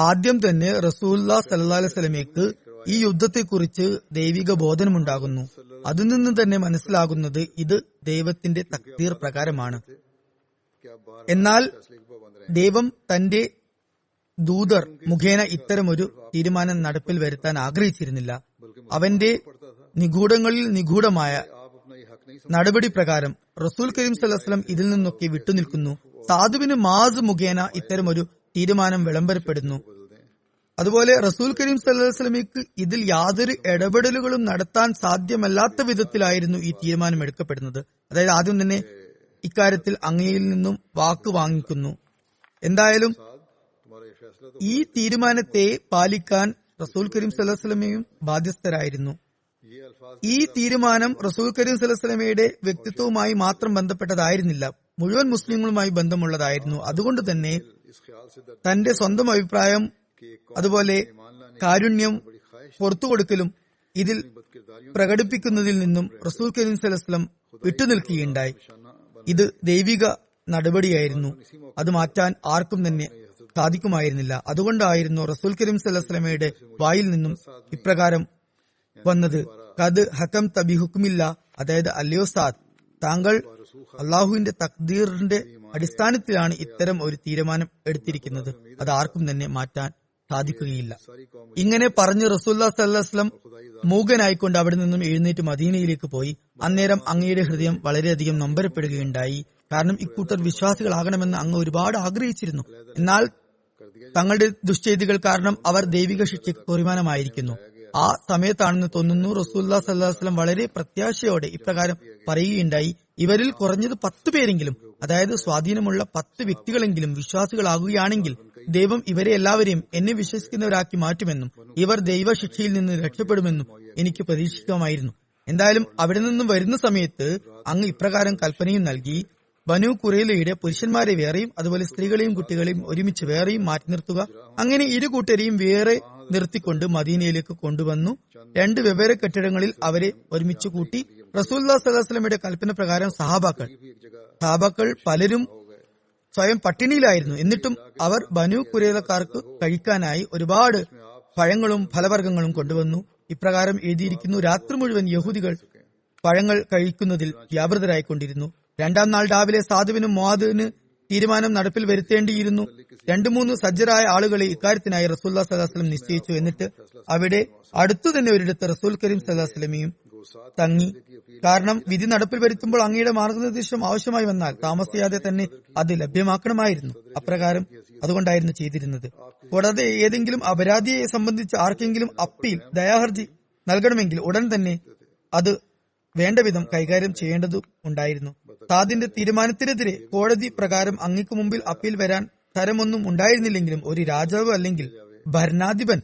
ആദ്യം തന്നെ റസൂലുള്ളാഹി സ്വല്ലല്ലാഹു അലൈഹി വസല്ലമയ്ക്ക് ഈ യുദ്ധത്തെക്കുറിച്ച് ദൈവിക ബോധനമുണ്ടാകുന്നു. അതിൽ നിന്ന് തന്നെ മനസ്സിലാകുന്നത് ഇത് ദൈവത്തിന്റെ തഖ്ദീർ പ്രകാരമാണ്. എന്നാൽ ദൈവം തന്റെ ദൂതർ മുഖേന ഇത്തരമൊരു തീരുമാനം നടപ്പിൽ വരുത്താൻ ആഗ്രഹിച്ചിരുന്നില്ല. അവന്റെ നിഗൂഢങ്ങളിൽ നിഗൂഢമായ നടപടി പ്രകാരം റസൂൽ കരീം സല്ലല്ലാഹു അലൈഹി വസല്ലം ഇതിൽ നിന്നൊക്കെ വിട്ടുനിൽക്കുന്നു. സാദുബിന് മാസ് മുഖേന ഇത്തരമൊരു തീരുമാനം വിളംബരപ്പെടുന്നു. അതുപോലെ റസൂൽ കരീം സല്ലല്ലാഹു അലൈഹി വസല്ലമയ്ക്ക് ഇതിൽ യാതൊരു ഇടപെടലുകളും നടത്താൻ സാധ്യമല്ലാത്ത വിധത്തിലായിരുന്നു ഈ തീരുമാനം എടുക്കപ്പെടുന്നത്. അതായത് ആദ്യം തന്നെ ഇക്കാര്യത്തിൽ അങ്ങയിൽ നിന്നും വാക്ക് വാങ്ങിക്കുന്നു. എന്തായാലും ഈ തീരുമാനത്തെ പാലിക്കാൻ റസൂൽ കരീം സല്ലല്ലാഹു അലൈഹി വസല്ലമയും ബാധ്യസ്ഥരായിരുന്നു. ഈ തീരുമാനം റസൂൽ കരീം സല്ലല്ലാഹു അലൈഹി വസല്ലമയുടെ വ്യക്തിത്വവുമായി മാത്രം ബന്ധപ്പെട്ടതായിരുന്നില്ല, മുഴുവൻ മുസ്ലിങ്ങളുമായി ബന്ധമുള്ളതായിരുന്നു. അതുകൊണ്ട് തന്നെ തന്റെ സ്വന്തം അഭിപ്രായം, അതുപോലെ കാരുണ്യം, പുറത്തുകൊടുക്കലും ഇതിൽ പ്രകടിപ്പിക്കുന്നതിൽ നിന്നും റസൂൽ കരീം സല്ലല്ലാഹു അലൈഹി വസല്ലം വിട്ടുനിൽക്കുകയുണ്ടായി. ഇത് ദൈവിക നടപടിയായിരുന്നു. അത് മാറ്റാൻ ആർക്കും തന്നെ സാധിക്കുമായിരുന്നില്ല. അതുകൊണ്ടായിരുന്നു റസൂൽ കരീം സല്ലല്ലാഹു അലൈഹി വസല്ലമയുടെ വായിൽ നിന്നും ഇപ്രകാരം വന്നത്, ഖദ് ഹകം തബി ഹുക്മില്ല, അതായത് അല്ലയോ സാദ്, താങ്കൾ അള്ളാഹുവിന്റെ തഖ്ദീറിന്റെ അടിസ്ഥാനത്തിലാണ് ഇത്തരം ഒരു തീരുമാനം എടുത്തിരിക്കുന്നത്. അത് ആർക്കും തന്നെ മാറ്റാൻ സാധിക്കുകയില്ല. ഇങ്ങനെ പറഞ്ഞ് റസൂലുള്ളാഹി സ്വല്ലല്ലാഹു അലൈഹി വസല്ലം മൂകനായിക്കൊണ്ട് അവിടെ നിന്നും എഴുന്നേറ്റ് മദീനയിലേക്ക് പോയി. അന്നേരം അങ്ങയുടെ ഹൃദയം വളരെയധികം നൊമ്പരപ്പെടുകയുണ്ടായി. കാരണം ഇക്കൂട്ടർ വിശ്വാസികളാകണമെന്ന് അങ്ങ് ഒരുപാട് ആഗ്രഹിച്ചിരുന്നു. എന്നാൽ തങ്ങളുടെ ദുശ്ചെയ്തികൾ കാരണം അവർ ദൈവിക ശിക്ഷയ്ക്ക് കുറിമാനമായിരിക്കുന്നു. ആ സമയത്താണെന്ന് തോന്നുന്നു റസൂലുള്ളാഹി സ്വല്ലല്ലാഹു അലൈഹി വസല്ലം വളരെ പ്രത്യാശയോടെ ഇപ്രകാരം പറയുകയുണ്ടായി, ഇവരിൽ കുറഞ്ഞത് 10 പേരെങ്കിലും, അതായത് സ്വാധീനമുള്ള 10 വ്യക്തികളെങ്കിലും വിശ്വാസികളാകുകയാണെങ്കിൽ ദൈവം ഇവരെ എല്ലാവരെയും എന്നെ വിശ്വസിക്കുന്നവരാക്കി മാറ്റുമെന്നും ഇവർ ദൈവശിക്ഷയിൽ നിന്ന് രക്ഷപ്പെടുമെന്നും എനിക്ക് പ്രതീക്ഷിക്കാമായിരുന്നു. എന്തായാലും അവിടെ നിന്നും വരുന്ന സമയത്ത് അങ്ങ് ഇപ്രകാരം കൽപ്പനയും നൽകി, ബനു ഖുറൈലയുടെ പുരുഷന്മാരെ വേറെയും അതുപോലെ സ്ത്രീകളെയും കുട്ടികളെയും ഒരുമിച്ച് വേറെയും മാറ്റി നിർത്തുക. അങ്ങനെ ഇരു കൂട്ടരെയും വേറെ നിർത്തിക്കൊണ്ട് മദീനയിലേക്ക് കൊണ്ടുവന്നു. 2 വെവ്വേറെ കെട്ടിടങ്ങളിൽ അവരെ ഒരുമിച്ച് കൂട്ടി. റസൂലുള്ളാഹി സ്വല്ലല്ലാഹു അലൈഹി വസല്ലമയുടെ കൽപ്പന പ്രകാരം സഹാബാക്കൾ പലരും സ്വയം പട്ടിണിയിലായിരുന്നു. എന്നിട്ടും അവർ ബനു ഖുറൈലക്കാർക്ക് കഴിക്കാനായി ഒരുപാട് പഴങ്ങളും ഫലവർഗ്ഗങ്ങളും കൊണ്ടുവന്നു. ഇപ്രകാരം എഴുതിയിരിക്കുന്നു, രാത്രി മുഴുവൻ യഹൂദികൾ പഴങ്ങൾ കഴിക്കുന്നതിൽ വ്യാപൃതരായിക്കൊണ്ടിരുന്നു. 2-ാം നാൾ രാവിലെ സാദുവിനും മുആദിനും തീരുമാനം നടപ്പിൽ വരുത്തേണ്ടിയിരുന്നു. 2-3 സജ്ജരായ ആളുകളെ ഇക്കാര്യത്തിനായി റസൂലുള്ളാഹി സ്വല്ലല്ലാഹു അലൈഹി വസല്ലം നിശ്ചയിച്ചു. എന്നിട്ട് അവിടെ അടുത്തു തന്നെ ഒരിടത്ത് റസൂൽ കരീം സല്ലല്ലാഹു അലൈഹി വസല്ലമയും തങ്ങി. കാരണം വിധി നടപ്പിൽ വരുത്തുമ്പോൾ അങ്ങയുടെ മാർഗനിർദ്ദേശം ആവശ്യമായി വന്നാൽ താമസിയാതെ തന്നെ അത് ലഭ്യമാക്കണമായിരുന്നു. അപ്രകാരം അതുകൊണ്ടായിരുന്നു ചെയ്തിരുന്നത്. കൂടാതെ ഏതെങ്കിലും അപരാധിയെ സംബന്ധിച്ച് ആർക്കെങ്കിലും അപ്പീൽ, ദയാഹർജി നൽകണമെങ്കിൽ ഉടൻ തന്നെ അത് വേണ്ട വിധം കൈകാര്യം ചെയ്യേണ്ടതും ഉണ്ടായിരുന്നു. സാദിന്റെ തീരുമാനത്തിനെതിരെ കോടതി പ്രകാരം അങ്ങയ്ക്ക് മുമ്പിൽ അപ്പീൽ വരാൻ തരമൊന്നും ഉണ്ടായിരുന്നില്ലെങ്കിലും ഒരു രാജാവ് അല്ലെങ്കിൽ ഭരണാധിപൻ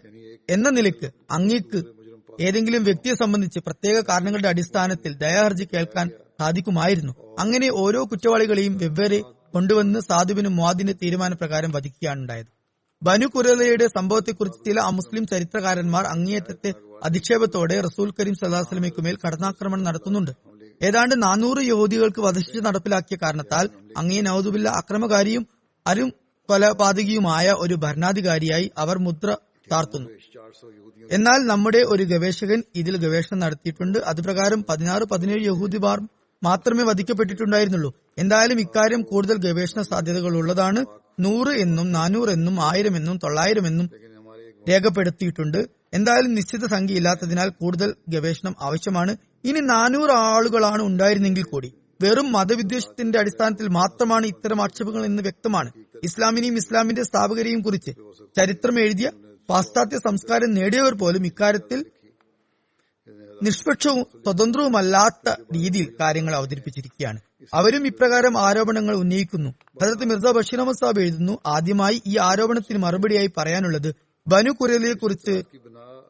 എന്ന നിലയ്ക്ക് അങ്ങയ്ക്ക് ഏതെങ്കിലും വ്യക്തിയെ സംബന്ധിച്ച് പ്രത്യേക കാരണങ്ങളുടെ അടിസ്ഥാനത്തിൽ ദയാഹർജി കേൾക്കാൻ സാധിക്കുമായിരുന്നു. അങ്ങനെ ഓരോ കുറ്റവാളികളെയും വെവ്വേറെ കൊണ്ടുവന്ന് സാദുബിന് മുആദിന്റെ തീരുമാനപ്രകാരം വധിക്കുകയാണ് ഉണ്ടായത്. ബനു ഖുറൈലയുടെ സംഭവത്തെക്കുറിച്ച് ചില അമുസ്ലിം ചരിത്രകാരന്മാർ അങ്ങേയറ്റത്തെ അധിക്ഷേപത്തോടെ റസൂൽ കരീം സല്ലല്ലാഹു അലൈഹി വസല്ലമയ്ക്ക് മേൽ കടന്നാക്രമണം നടത്തുന്നുണ്ട്. ഏതാണ്ട് 400 യഹൂദികൾക്ക് വധശിക്ഷ നടപ്പിലാക്കിയ കാരണത്താൽ അങ്ങേ നൗദുബില്ല അക്രമകാരിയും അരും കൊലപാതകിയുമായ ഒരു ഭരണാധികാരിയായി അവർ മുദ്ര ചാർത്തുന്നു. എന്നാൽ നമ്മുടെ ഒരു ഗവേഷകൻ ഇതിൽ ഗവേഷണം നടത്തിയിട്ടുണ്ട്. അതുപ്രകാരം 16-17 യഹൂദിമാർ മാത്രമേ വധിക്കപ്പെട്ടിട്ടുണ്ടായിരുന്നുള്ളൂ. എന്തായാലും ഇക്കാര്യം കൂടുതൽ ഗവേഷണ സാധ്യതകൾ ഉള്ളതാണ്. 100 എന്നും 400 എന്നും 1000 എന്നും 900 എന്നും രേഖപ്പെടുത്തിയിട്ടുണ്ട്. എന്തായാലും നിശ്ചിത സംഖ്യ ഇല്ലാത്തതിനാൽ കൂടുതൽ ഗവേഷണം ആവശ്യമാണ്. ഇനി 400 ആളുകളാണ് ഉണ്ടായിരുന്നെങ്കിൽ കൂടി വെറും മതവിദ്വേഷത്തിന്റെ അടിസ്ഥാനത്തിൽ മാത്രമാണ് ഇത്തരം ആക്ഷേപങ്ങൾ എന്ന് വ്യക്തമാണ്. ഇസ്ലാമിനെയും ഇസ്ലാമിന്റെ സ്ഥാപകരെയും കുറിച്ച് ചരിത്രം എഴുതിയ പാശ്ചാത്യ സംസ്കാരം നേടിയവർ പോലും ഇക്കാര്യത്തിൽ നിഷ്പക്ഷവും സ്വതന്ത്രവുമല്ലാത്ത രീതിയിൽ കാര്യങ്ങൾ അവതരിപ്പിച്ചിരിക്കുകയാണ്. അവരും ഇപ്രകാരം ആരോപണങ്ങൾ ഉന്നയിക്കുന്നു. ഹദരത്ത് മിർസ ബഷീർ അഹമ്മദ് സാഹിബ് എഴുതുന്നു, ആദ്യമായി ഈ ആരോപണത്തിന് മറുപടിയായി പറയാനുള്ളത് ബനു ഖുറൈലയെ കുറിച്ച്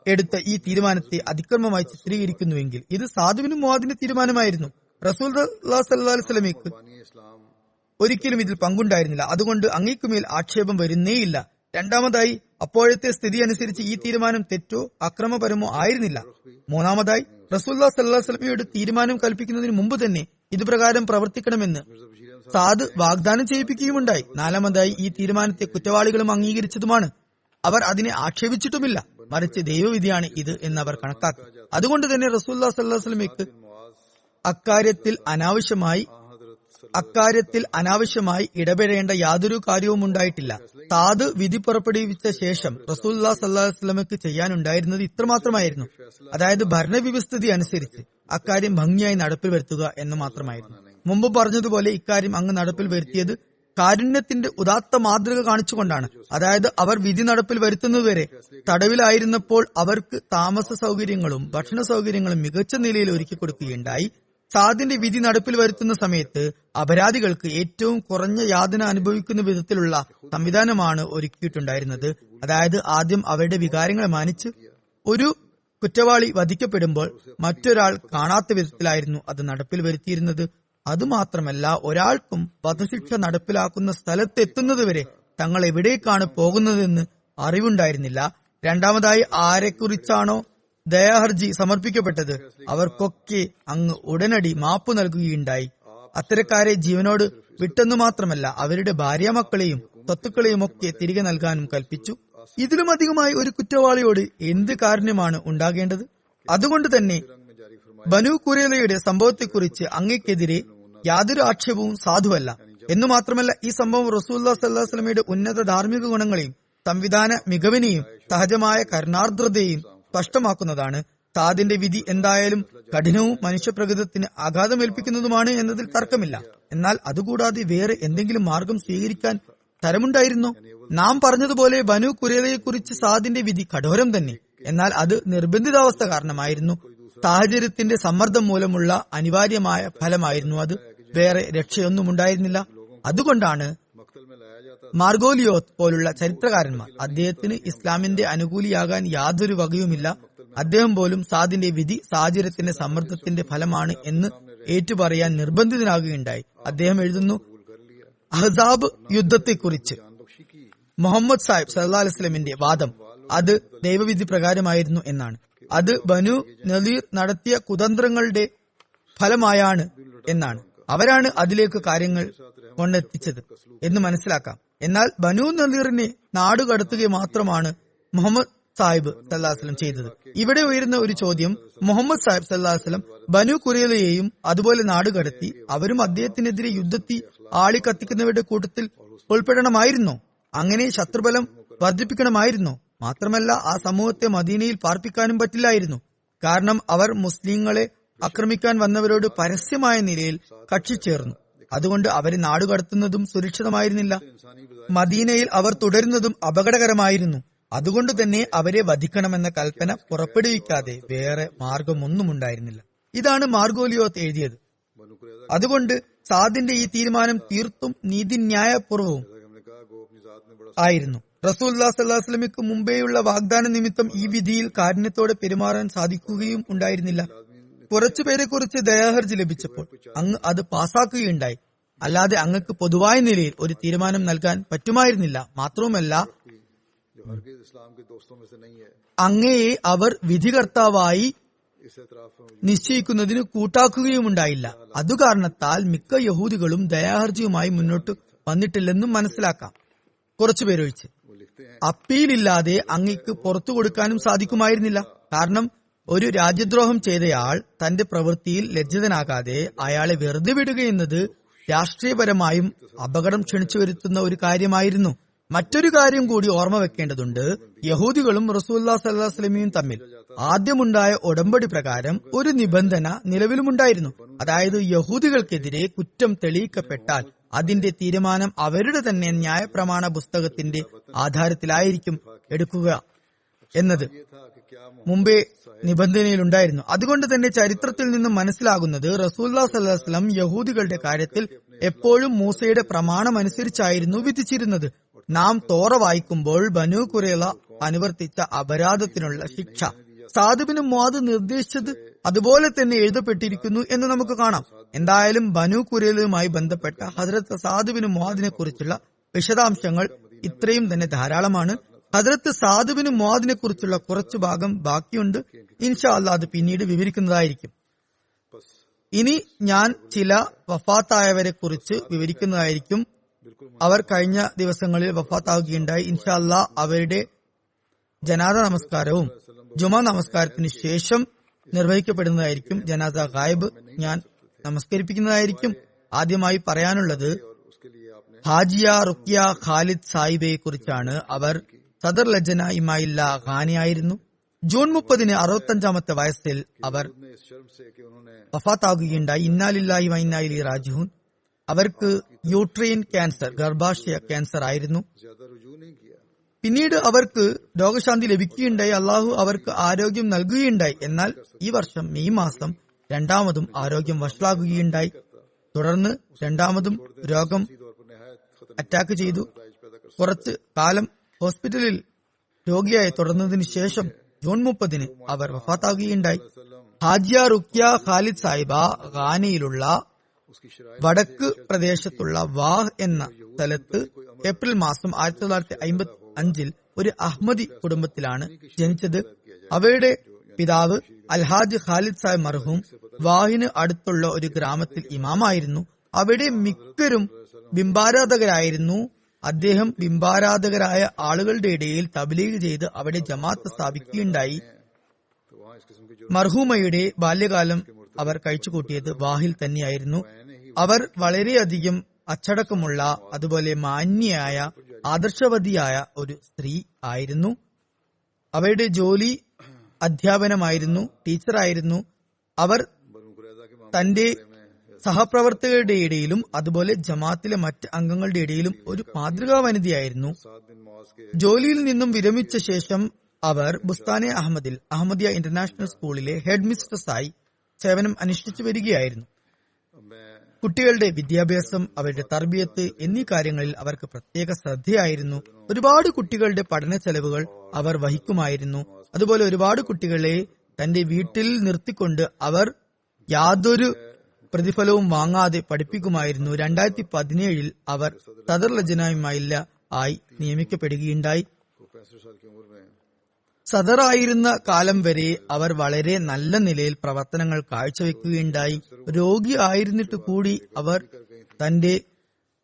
എടുത്ത ഈ തീരുമാനത്തെ അതിക്രമമായി ചിത്രീകരിക്കുന്നുവെങ്കിൽ ഇത് സാദുവിനും മുആദിന്റെ തീരുമാനമായിരുന്നു. റസൂലുള്ളാഹി സ്വല്ലല്ലാഹു അലൈഹി വസല്ലമയ്ക്ക് ഒരിക്കലും ഇതിൽ പങ്കുണ്ടായിരുന്നില്ല. അതുകൊണ്ട് അങ്ങേക്കുമേൽ ആക്ഷേപം വരുന്നേയില്ല. രണ്ടാമതായി, അപ്പോഴത്തെ സ്ഥിതി അനുസരിച്ച് ഈ തീരുമാനം തെറ്റോ അക്രമപരമോ ആയിരുന്നില്ല. മൂന്നാമതായി, റസൂലുള്ളാഹി സ്വല്ലല്ലാഹു അലൈഹി വസല്ലമയുടെ തീരുമാനം കൽപ്പിക്കുന്നതിന് മുമ്പ് തന്നെ ഇതുപ്രകാരം പ്രവർത്തിക്കണമെന്ന് സാദ് വാഗ്ദാനം ചെയ്യിപ്പിക്കുകയുമുണ്ടായി. നാലാമതായി, ഈ തീരുമാനത്തെ കുറ്റവാളികളും അംഗീകരിച്ചതുമാണ്. അവർ അതിനെ ആക്ഷേപിച്ചിട്ടുമില്ല, മറിച്ച് ദൈവവിധിയാണ് ഇത് എന്ന് അവർ കണക്കാക്കി. അതുകൊണ്ട് തന്നെ റസൂലുള്ളാഹി സ്വല്ലല്ലാഹു അലൈഹി വസല്ലമയ്ക്ക് അക്കാര്യത്തിൽ അനാവശ്യമായി ഇടപെടേണ്ട യാതൊരു കാര്യവും ഉണ്ടായിട്ടില്ല. സാദ് വിധി പുറപ്പെടുവിച്ച ശേഷം റസൂലുള്ളാഹി സ്വല്ലല്ലാഹു അലൈഹി വസല്ലമയ്ക്ക് ചെയ്യാനുണ്ടായിരുന്നത് ഇത്രമാത്രമായിരുന്നു. അതായത് ഭരണവ്യവസ്ഥിതി അനുസരിച്ച് അക്കാര്യം ഭംഗിയായി നടപ്പിൽ വരുത്തുക എന്ന് മാത്രമായിരുന്നു. മുമ്പ് പറഞ്ഞതുപോലെ ഇക്കാര്യം അങ്ങ് നടപ്പിൽ വരുത്തിയത് കാരുണ്യത്തിന്റെ ഉദാത്ത മാതൃക കാണിച്ചുകൊണ്ടാണ്. അതായത് അവർ വിധി നടപ്പിൽ വരുത്തുന്നതുവരെ തടവിലായിരുന്നപ്പോൾ അവർക്ക് താമസ സൗകര്യങ്ങളും ഭക്ഷണ സൗകര്യങ്ങളും മികച്ച നിലയിൽ ഒരുക്കി കൊടുക്കുകയുണ്ടായി. സാദിന്റെ വിധി നടപ്പിൽ വരുത്തുന്ന സമയത്ത് അപരാധികൾക്ക് ഏറ്റവും കുറഞ്ഞ യാതന അനുഭവിക്കുന്ന വിധത്തിലുള്ള സംവിധാനമാണ് ഒരുക്കിയിട്ടുണ്ടായിരുന്നത്. അതായത് ആദ്യം അവരുടെ വികാരങ്ങളെ മാനിച്ച് ഒരു കുറ്റവാളി വധിക്കപ്പെടുമ്പോൾ മറ്റൊരാൾ കാണാത്ത വിധത്തിലായിരുന്നു അത് നടപ്പിൽ വരുത്തിയിരുന്നത്. അതുമാത്രമല്ല, ഒരാൾക്കും വധശിക്ഷ നടപ്പിലാക്കുന്ന സ്ഥലത്ത് എത്തുന്നതുവരെ തങ്ങൾ എവിടേക്കാണ് പോകുന്നതെന്ന് അറിവുണ്ടായിരുന്നില്ല. രണ്ടാമതായി, ആരെക്കുറിച്ചാണോ ദയാഹർജി സമർപ്പിക്കപ്പെട്ടത് അവർക്കൊക്കെ അങ്ങ് ഉടനടി മാപ്പ് നൽകുകയുണ്ടായി. അത്തരക്കാരെ ജീവനോട് വിട്ടെന്നു മാത്രമല്ല, അവരുടെ ഭാര്യാമക്കളെയും സ്വത്തുക്കളെയും ഒക്കെ തിരികെ നൽകാനും കൽപ്പിച്ചു. ഇതിലും അധികമായി ഒരു കുറ്റവാളിയോട് എന്ത് കാരുണ്യമാണ് ഉണ്ടാകേണ്ടത്? അതുകൊണ്ട് തന്നെ ബനു ഖുറൈളയുടെ സംഭവത്തെക്കുറിച്ച് അങ്ങയ്ക്കെതിരെ യാതൊരു ആക്ഷേപവും സാധുവല്ല. എന്നു മാത്രമല്ല, ഈ സംഭവം റസൂലുള്ളാഹി സ്വല്ലല്ലാഹു അലൈഹി വസല്ലമയുടെ ഉന്നത ധാർമ്മിക ഗുണങ്ങളെയും സംവിധാന മികവിനെയും സഹജമായ കരുണാർദ്രതയെയും സ്പഷ്ടമാക്കുന്നതാണ്. സാദിന്റെ വിധി എന്തായാലും കഠിനവും മനുഷ്യപ്രകൃതത്തിന് ആഘാതമേൽപ്പിക്കുന്നതുമാണ് എന്നതിൽ തർക്കമില്ല. എന്നാൽ അതുകൂടാതെ വേറെ എന്തെങ്കിലും മാർഗം സ്വീകരിക്കാൻ തരമുണ്ടായിരുന്നോ? നാം പറഞ്ഞതുപോലെ ബനു ഖുറൈളയെക്കുറിച്ച് സാദിന്റെ വിധി കഠോരം തന്നെ. എന്നാൽ അത് നിർബന്ധിതാവസ്ഥ കാരണമായിരുന്നു. സാഹചര്യത്തിന്റെ സമ്മർദ്ദം മൂലമുള്ള അനിവാര്യമായ ഫലമായിരുന്നു അത്. വേറെ രക്ഷയൊന്നും ഉണ്ടായിരുന്നില്ല. അതുകൊണ്ടാണ് മാർഗോലിയോത്ത് പോലുള്ള ചരിത്രകാരന്മാർ അദ്ദേഹത്തിന് ഇസ്ലാമിന്റെ അനുകൂലിയാകാൻ യാതൊരു വകയുമില്ല, അദ്ദേഹം പോലും സാദിന്റെ വിധി സാഹചര്യത്തിന്റെ സമ്മർദ്ദത്തിന്റെ ഫലമാണ് എന്ന് ഏറ്റുപറയാൻ നിർബന്ധിതനാകുകയുണ്ടായി. അദ്ദേഹം എഴുതുന്നു, അഹ്സാബ് യുദ്ധത്തെക്കുറിച്ച് മുഹമ്മദ് സാഹിബ് സല്ലല്ലാഹു അലൈഹി വസല്ലമിന്റെ വാദം അത് ദൈവവിധി പ്രകാരമായിരുന്നു എന്നാണ്. അത് ബനു നളീർ നടത്തിയ കുതന്ത്രങ്ങളുടെ ഫലമായാണ് എന്നാണ്. അവരാണ് അതിലേക്ക് കാര്യങ്ങൾ കൊണ്ടെത്തിച്ചത് എന്ന് മനസ്സിലാക്കാം. എന്നാൽ ബനു നളീറിനെ നാടുകടത്തുക മാത്രമാണ് മുഹമ്മദ് സാഹിബ് സല്ലല്ലാഹു അലൈഹി വസല്ലം ചെയ്തത്. ഇവിടെ ഉയരുന്ന ഒരു ചോദ്യം, മുഹമ്മദ് സാഹിബ് സല്ലല്ലാഹു അലൈഹി വസല്ലം ബനു ഖുറൈളയെയും അതുപോലെ നാടുകടത്തി അവരും അദ്ദേഹത്തിനെതിരെ യുദ്ധത്തിൽ ആളി കത്തിക്കുന്നവരുടെ കൂട്ടത്തിൽ ഉൾപ്പെടണമായിരുന്നോ? അങ്ങനെ ശത്രുബലം വർദ്ധിപ്പിക്കണമായിരുന്നോ? മാത്രമല്ല, ആ സമൂഹത്തെ മദീനയിൽ പാർപ്പിക്കാനും പറ്റില്ലായിരുന്നു. കാരണം അവർ മുസ്ലിങ്ങളെ ആക്രമിക്കാൻ വന്നവരോട് പരസ്യമായ നിലയിൽ കക്ഷി ചേർന്നു. അതുകൊണ്ട് അവരെ നാടുകടത്തുന്നതും സുരക്ഷിതമായിരുന്നില്ല. മദീനയിൽ അവർ തുടരുന്നതും അപകടകരമായിരുന്നു. അതുകൊണ്ട് തന്നെ അവരെ വധിക്കണമെന്ന കൽപ്പന പുറപ്പെടുവിക്കാതെ വേറെ മാർഗമൊന്നുമുണ്ടായിരുന്നില്ല. ഇതാണ് മാർഗോലിയോത്ത് എഴുതിയത്. അതുകൊണ്ട് സാദിന്റെ ഈ തീരുമാനം തീർത്തും നീതിന്യായപൂർവവും ആയിരുന്നു. റസൂലുള്ളാഹി സ്വല്ലല്ലാഹു അലൈഹി വസല്ലമയ്ക്ക് മുമ്പേയുള്ള വാഗ്ദാന നിമിത്തം ഈ വിധിയിൽ കാരുണ്യത്തോടെ പെരുമാറാൻ സാധിക്കുകയും ഉണ്ടായിരുന്നില്ല. കുറച്ചുപേരെ കുറിച്ച് ദയാഹർജി ലഭിച്ചപ്പോൾ അങ്ങ് അത് പാസാക്കുകയുണ്ടായി. അല്ലാതെ അങ്ങക്ക് പൊതുവായ നിലയിൽ ഒരു തീരുമാനം നൽകാൻ പറ്റുമായിരുന്നില്ല. മാത്രവുമല്ല, അങ്ങയെ അവർ വിധികർത്താവായി നിശ്ചയിക്കുന്നതിന് കൂട്ടാക്കുകയുമുണ്ടായില്ല. അതുകാരണത്താൽ മിക്ക യഹൂദികളും ദയാഹർജിയുമായി മുന്നോട്ട് വന്നിട്ടില്ലെന്നും മനസ്സിലാക്കാം. കുറച്ചുപേരൊഴിച്ച് അപ്പീലില്ലാതെ അങ്ങയ്ക്ക് പുറത്തു കൊടുക്കാനും സാധിക്കുമായിരുന്നില്ല. കാരണം ഒരു രാജ്യദ്രോഹം ചെയ്തയാൾ തന്റെ പ്രവൃത്തിയിൽ ലജ്ജിതനാകാതെ അയാളെ വെറുതെ വിടുകയെന്നത് രാഷ്ട്രീയപരമായും അപകടം ക്ഷണിച്ചു വരുത്തുന്ന ഒരു കാര്യമായിരുന്നു. മറ്റൊരു കാര്യം കൂടി ഓർമ്മ വെക്കേണ്ടതുണ്ട്. യഹൂദികളും റസൂലുള്ളാഹി സ്വല്ലല്ലാഹു അലൈഹി വസല്ലമയും തമ്മിൽ ആദ്യമുണ്ടായ ഉടമ്പടി പ്രകാരം ഒരു നിബന്ധന നിലവിലുമുണ്ടായിരുന്നു. അതായത് യഹൂദികൾക്കെതിരെ കുറ്റം തെളിയിക്കപ്പെട്ടാൽ അതിന്റെ തീരുമാനം അവരുടെ തന്നെ ന്യായപ്രമാണ പുസ്തകത്തിന്റെ ആധാരത്തിലായിരിക്കും എടുക്കുക എന്നത് മുമ്പേ നിബന്ധനയിലുണ്ടായിരുന്നു. അതുകൊണ്ട് തന്നെ ചരിത്രത്തിൽ നിന്നും മനസ്സിലാകുന്നത് റസൂലുള്ളാഹി സ്വല്ലല്ലാഹു അലൈഹി വസല്ലം യഹൂദികളുടെ കാര്യത്തിൽ എപ്പോഴും മൂസയുടെ പ്രമാണമനുസരിച്ചായിരുന്നു വിധിച്ചിരുന്നത്. നാം തോറ വായിക്കുമ്പോൾ ബനു ഖുറൈള അനുവർത്തിച്ച അപരാധത്തിനുള്ള ശിക്ഷ സാദ് ബിൻ മുആദ് നിർദ്ദേശിച്ചത് അതുപോലെ തന്നെ എഴുതപ്പെട്ടിരിക്കുന്നു എന്ന് നമുക്ക് കാണാം. എന്തായാലും ബനു ഖുറൈളയുമായി ബന്ധപ്പെട്ട ഹദ്റത്ത് സാദ് ബിൻ മുആദിനെ കുറിച്ചുള്ള വിശദാംശങ്ങൾ ഇത്രയും തന്നെ ധാരാളമാണ്. ഹദ്റത്ത് സാദ് ബിൻ മുആദിനെ കുറിച്ചുള്ള കുറച്ചു ഭാഗം ബാക്കിയുണ്ട്. ഇൻഷാ അല്ലാഹ് അത് പിന്നീട് വിവരിക്കുന്നതായിരിക്കും. ഇനി ഞാൻ ചില വഫാത്തായവരെ കുറിച്ച് വിവരിക്കുന്നതായിരിക്കും. അവർ കഴിഞ്ഞ ദിവസങ്ങളിൽ വഫാത്താവുകയുണ്ടായി. ഇൻഷാ അല്ലാഹ് അവരുടെ ജനാസ നമസ്കാരവും ജുമാ നമസ്കാരത്തിന് ശേഷം നിർവഹിക്കപ്പെടുന്നതായിരിക്കും. ജനാസ ഗായിബ് ഞാൻ നമസ്കരിപ്പിക്കുന്നതായിരിക്കും. ആദ്യമായി പറയാനുള്ളത് और उसके लिए आपने ഹാജിയ റുക്കിയ ഖാലിദ് സാഹിബയെ കുറിച്ചാണ്. അവർ സദർ ലജന ഇമായില്ല ഖാനിയായിരുന്നു. ജൂൺ 30 65-ാമത്തെ വയസ്സിൽ അവർ ने इस शर्म से कि उन्होंने വഫാത്താകുകയുണ്ടായി. ഇന്നാലില്ലാഹി വ ഇന്നാ ഇലൈഹി റാജിഊൻ. അവർക്ക് യൂട്രൈൻ ക്യാൻസർ, ഗർഭാശയ ക്യാൻസർ ആയിരുന്നു. ज्यादा रुजू नहीं किया। പിന്നീട് അവർക്ക് രോഗശാന്തി ലഭിക്കുകയുണ്ടായി. അള്ളാഹു അവർക്ക് ആരോഗ്യം നൽകുകയുണ്ടായി. എന്നാൽ ഈ വർഷം മെയ് മാസം രണ്ടാമതും ആരോഗ്യം വഷളാകുകയുണ്ടായി. തുടർന്ന് രണ്ടാമതും രോഗം तौर पर नहायत खतरनाक അറ്റാക്ക് ചെയ്തു. पैदा कर കുറച്ച് കാലം ഹോസ്പിറ്റലിൽ രോഗിയായി തുടർന്നതിന് ശേഷം ജൂൺ 30 അവർ വഫാത്താകുകയുണ്ടായി. ഹാജിയ റുക്കിയ ഖാലിദ് സാഹിബ ഖാനയിലുള്ള उसकी शराय വടക്ക് പ്രദേശത്തുള്ള വാഹ് എന്ന സ്ഥലത്ത് ഏപ്രിൽ മാസം 1955 ഒരു അഹമ്മദി കുടുംബത്തിലാണ് ജനിച്ചത്. അവരുടെ പിതാവ് അൽഹാജ് ഖാലിദ് സാഹിബ് മർഹൂം വാഹിന് അടുത്തുള്ള ഒരു ഗ്രാമത്തിൽ ഇമാമായിരുന്നു. അവിടെ മിക്കരും ബിംബാരാധകരായിരുന്നു. അദ്ദേഹം ബിംബാരാധകരായ ആളുകളുടെ ഇടയിൽ തബ്ലീഗ് ചെയ്ത് അവിടെ ജമാഅത്ത് സ്ഥാപിക്കുകയുണ്ടായി. तो वहाँ इस किस्म की जो മർഹൂമയുടെ ബാല്യകാലം അവർ കഴിച്ചുകൂട്ടിയത് വാഹിൽ തന്നെയായിരുന്നു. അവർ വളരെയധികം അച്ചടക്കമുള്ള, അതുപോലെ മാന്യയായ, ആദർശവതിയായ ഒരു സ്ത്രീ ആയിരുന്നു. അവരുടെ ജോലി അധ്യാപനമായിരുന്നു, ടീച്ചറായിരുന്നു. അവർ बरूकुरैदा के തന്റെ സഹപ്രവർത്തകരുടെ ഇടയിലും അതുപോലെ ജമാഅത്തിലെ മറ്റ് അംഗങ്ങളുടെ ഇടയിലും ഒരു മാതൃകാ വനിതയായിരുന്നു. 7 दिन मौज के ജോലിയിൽ നിന്നും വിരമിച്ച ശേഷം അവർ ബുസ്താനെ അഹമ്മദിൽ അഹമ്മദിയ ഇന്റർനാഷണൽ സ്കൂളിലെ ഹെഡ് മിസ്ട്രസായി സേവനം അനുഷ്ഠിച്ചു വരികയായിരുന്നു. मैं കുട്ടികളുടെ വിദ്യാഭ്യാസം, അവരുടെ തർബിയത്ത് എന്നീ കാര്യങ്ങളിൽ അവർക്ക് പ്രത്യേക ശ്രദ്ധയായിരുന്നു. ഒരുപാട് കുട്ടികളുടെ പഠന ചെലവുകൾ അവർ വഹിക്കുമായിരുന്നു. അതുപോലെ ഒരുപാട് കുട്ടികളെ തന്റെ വീട്ടിൽ നിർത്തിക്കൊണ്ട് അവർ യാതൊരു പ്രതിഫലവും വാങ്ങാതെ പഠിപ്പിക്കുമായിരുന്നു. 2017 അവർ സദർ ലജനയുമായില്ല ആയി നിയമിക്കപ്പെടുകയുണ്ടായി. 65 साल की उम्र में സദറായിരുന്ന കാലം വരെ അവർ വളരെ നല്ല നിലയിൽ പ്രവർത്തനങ്ങൾ കാഴ്ചവെക്കുകയുണ്ടായി. രോഗി ആയിരുന്നിട്ട് കൂടി അവർ തന്റെ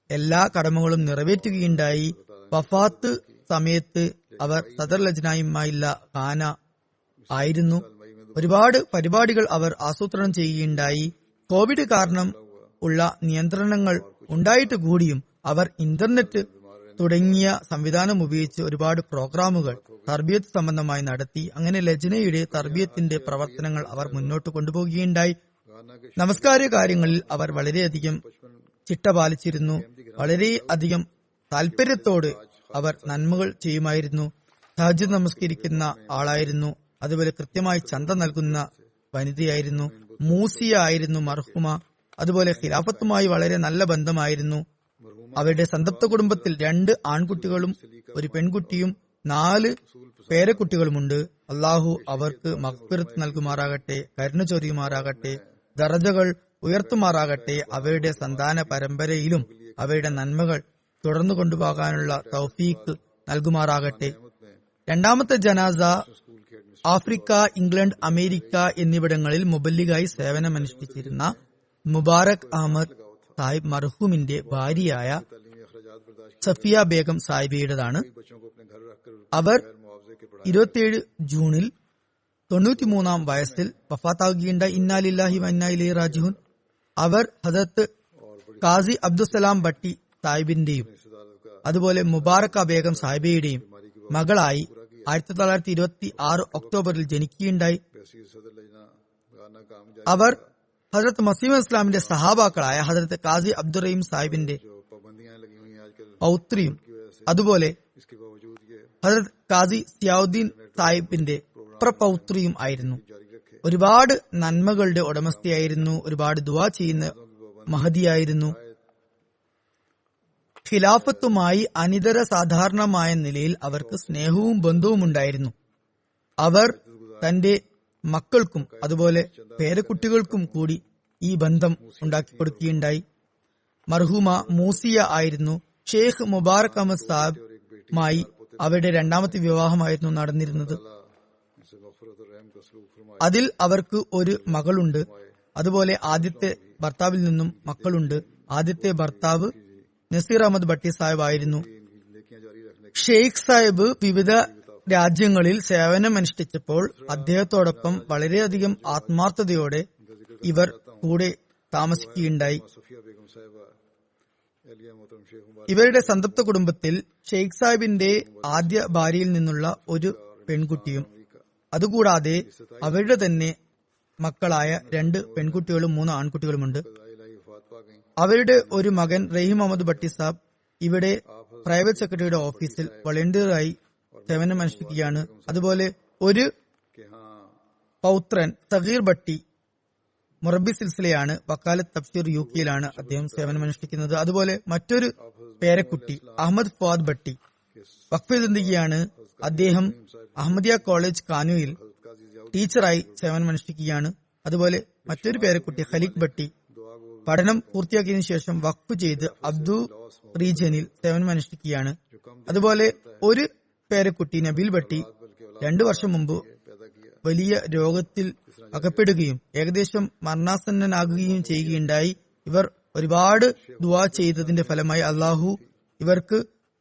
എല്ലാ കടമകളും നിറവേറ്റുകയുണ്ടായി. വഫാത്ത് സമയത്ത് അവർ സദർ ലജ്നായുമായില്ല ഖാന ആയിരുന്നു. ഒരുപാട് പരിപാടികൾ അവർ ആസൂത്രണം ചെയ്യുകയുണ്ടായി. കോവിഡ് കാരണം ഉള്ള നിയന്ത്രണങ്ങൾ ഉണ്ടായിട്ട് കൂടിയും അവർ ഇന്റർനെറ്റ് തുടങ്ങിയ സംവിധാനം ഉപയോഗിച്ച് ഒരുപാട് പ്രോഗ്രാമുകൾ തർബിയത്ത് സംബന്ധമായി നടത്തി. അങ്ങനെ ലജ്നയുടെ തർബിയത്തിന്റെ പ്രവർത്തനങ്ങൾ അവർ മുന്നോട്ട് കൊണ്ടുപോകുകയുണ്ടായി. നമസ്കാര കാര്യങ്ങളിൽ അവർ വളരെയധികം ചിട്ട പാലിച്ചിരുന്നു. വളരെയധികം താല്പര്യത്തോട് അവർ നന്മകൾ ചെയ്യുമായിരുന്നു. തഹജ്ജുദ് നമസ്കരിക്കുന്ന ആളായിരുന്നു. അതുപോലെ കൃത്യമായി ചന്ത നൽകുന്ന വനിതയായിരുന്നു. മൂസിയ ആയിരുന്നു മർഹുമ. അതുപോലെ ഖിലാഫത്തുമായി വളരെ നല്ല ബന്ധമായിരുന്നു. അവരുടെ സന്തപ്ത കുടുംബത്തിൽ 2 ആൺകുട്ടികളും ഒരു പെൺകുട്ടിയും 4 പേരക്കുട്ടികളുമുണ്ട്. അള്ളാഹു അവർക്ക് മഗ്ഫിറത്ത് നൽകുമാറാകട്ടെ, കരുണ ചൊരിയുമാറാകട്ടെ, ദറജകൾ ഉയർത്തുമാറാകട്ടെ. അവരുടെ സന്താന പരമ്പരയിലും അവരുടെ നന്മകൾ തുടർന്നു കൊണ്ടുപോകാനുള്ള തൗഫീഖ് നൽകുമാറാകട്ടെ. രണ്ടാമത്തെ ജനാസ ആഫ്രിക്ക, ഇംഗ്ലണ്ട്, അമേരിക്ക എന്നിവിടങ്ങളിൽ മുബല്ലിഗായി സേവനമനുഷ്ഠിച്ചിരുന്ന മുബാറക് അഹമ്മദ് സാഹിബ് മർഹൂമിന്റെ ഭാര്യയായ സഫിയ ബേഗം സാഹിബയുടേതാണ്. അവർ 27 ജൂണിൽ 93 വയസ്സിൽ വഫാത്താകുകയുണ്ടായി. ഇന്നാലില്ലാഹി വ ഇന്നാ ഇലൈഹി റാജിഊൻ. അവർ ഹദരത്ത് കാസി അബ്ദുസലാം ഭട്ടി സാഹിബിന്റെയും അതുപോലെ മുബാറക്ക ബേഗം സാഹിബയുടെയും മകളായി 1926 ഒക്ടോബറിൽ ജനിക്കുകയുണ്ടായി. അവർ ഹജറത്ത് മസീമ ഇസ്ലാമിന്റെ സഹാബാക്കളായ ഹജറത്ത് കാസി അബ്ദുറഹീം സാഹിബിന്റെ പൗത്രിയും അതുപോലെ ഹജറത്ത് കാസി സിയാവുദ്ദീൻ സാഹിബിന്റെ പ്രപൗത്രിയും ആയിരുന്നു. ഒരുപാട് നന്മകളുടെ ഉടമസ്ഥയായിരുന്നു. ഒരുപാട് ദുആ ചെയ്യുന്ന മഹദിയായിരുന്നു. ഖിലാഫത്തുമായി അനിതര സാധാരണമായ നിലയിൽ അവർക്ക് സ്നേഹവും ബന്ധവും ഉണ്ടായിരുന്നു. അവർ തന്റെ മക്കൾക്കും അതുപോലെ പേരക്കുട്ടികൾക്കും കൂടി ഈ ബന്ധം ഉണ്ടാക്കിക്കൊടുക്കുകയുണ്ടായി. മർഹൂമ മൂസിയ ആയിരുന്നു. ഷെയ്ഖ് മുബാറക് അഹമ്മദ് സാഹിബുമായി അവരുടെ രണ്ടാമത്തെ വിവാഹമായിരുന്നു നടന്നിരുന്നത്. അതിൽ അവർക്ക് ഒരു മകളുണ്ട്. അതുപോലെ ആദ്യത്തെ ഭർത്താവിൽ നിന്നും മക്കളുണ്ട്. ആദ്യത്തെ ഭർത്താവ് നസീർ അഹമ്മദ് ഭട്ടി സാഹിബ് ആയിരുന്നു. ഷെയ്ഖ് സാഹിബ് വിവിധ രാജ്യങ്ങളിൽ സേവനമനുഷ്ഠിച്ചപ്പോൾ അദ്ദേഹത്തോടൊപ്പം വളരെയധികം ആത്മാർത്ഥതയോടെ ഇവർ കൂടെ താമസിക്കുകയുണ്ടായി. सफिया बेगम साहिबा एलिया मोहतरम शेख मुबारक ഇവരുടെ സംതൃപ്ത കുടുംബത്തിൽ ഷെയ്ഖ് സാഹിബിന്റെ ആദ്യ ഭാര്യയിൽ നിന്നുള്ള ഒരു പെൺകുട്ടിയും അതുകൂടാതെ അവരുടെ തന്നെ മക്കളായ 2 പെൺകുട്ടികളും 3 ആൺകുട്ടികളുമുണ്ട്. इलाही वफात पा गई. അവരുടെ ഒരു മകൻ റഹീം മുഹമ്മദ് ഭട്ടി സാബ് ഇവിടെ പ്രൈവറ്റ് സെക്രട്ടറിയുടെ ഓഫീസിൽ വളണ്ടിയറായി സേവനമനുഷ്ഠിക്കുകയാണ്. അതുപോലെ ഒരു कि हाँ പൗത്രൻ തഗീർ ഭട്ടി മുറബി സിൽസിലയാണ്. വക്കാലത്ത് തഫ്സീർ യുകെയിലാണ് അദ്ദേഹം സേവനമനുഷ്ഠിക്കുന്നത്. അതുപോലെ മറ്റൊരു പേരക്കുട്ടി അഹമ്മദ് ഫവാദ് ഭട്ടി വഖഫ് ജിന്ദഗിയാണ്. അദ്ദേഹം അഹമ്മദിയ കോളേജ് കാനൂയിൽ ടീച്ചറായി സേവനമനുഷ്ഠിക്കുകയാണ്. അതുപോലെ മറ്റൊരു പേരക്കുട്ടി ഖലീഖ് ഭട്ടി പഠനം പൂർത്തിയാക്കിയതിനു ശേഷം വഖഫ് ചെയ്ത് അബ്ദു റീജിയനിൽ സേവനമനുഷ്ഠിക്കുകയാണ്. അതുപോലെ ഒരു പേരക്കുട്ടി നബീൽ ഭട്ടി 2 വർഷം മുമ്പ് വലിയ രോഗത്തിൽ അകപ്പെടുകയും ഏകദേശം മരണാസന്നനാകുകയും ചെയ്യുകയുണ്ടായി. ഇവർ ഒരുപാട് ദുആ ചെയ്തതിന്റെ ഫലമായി അള്ളാഹു ഇവർക്ക്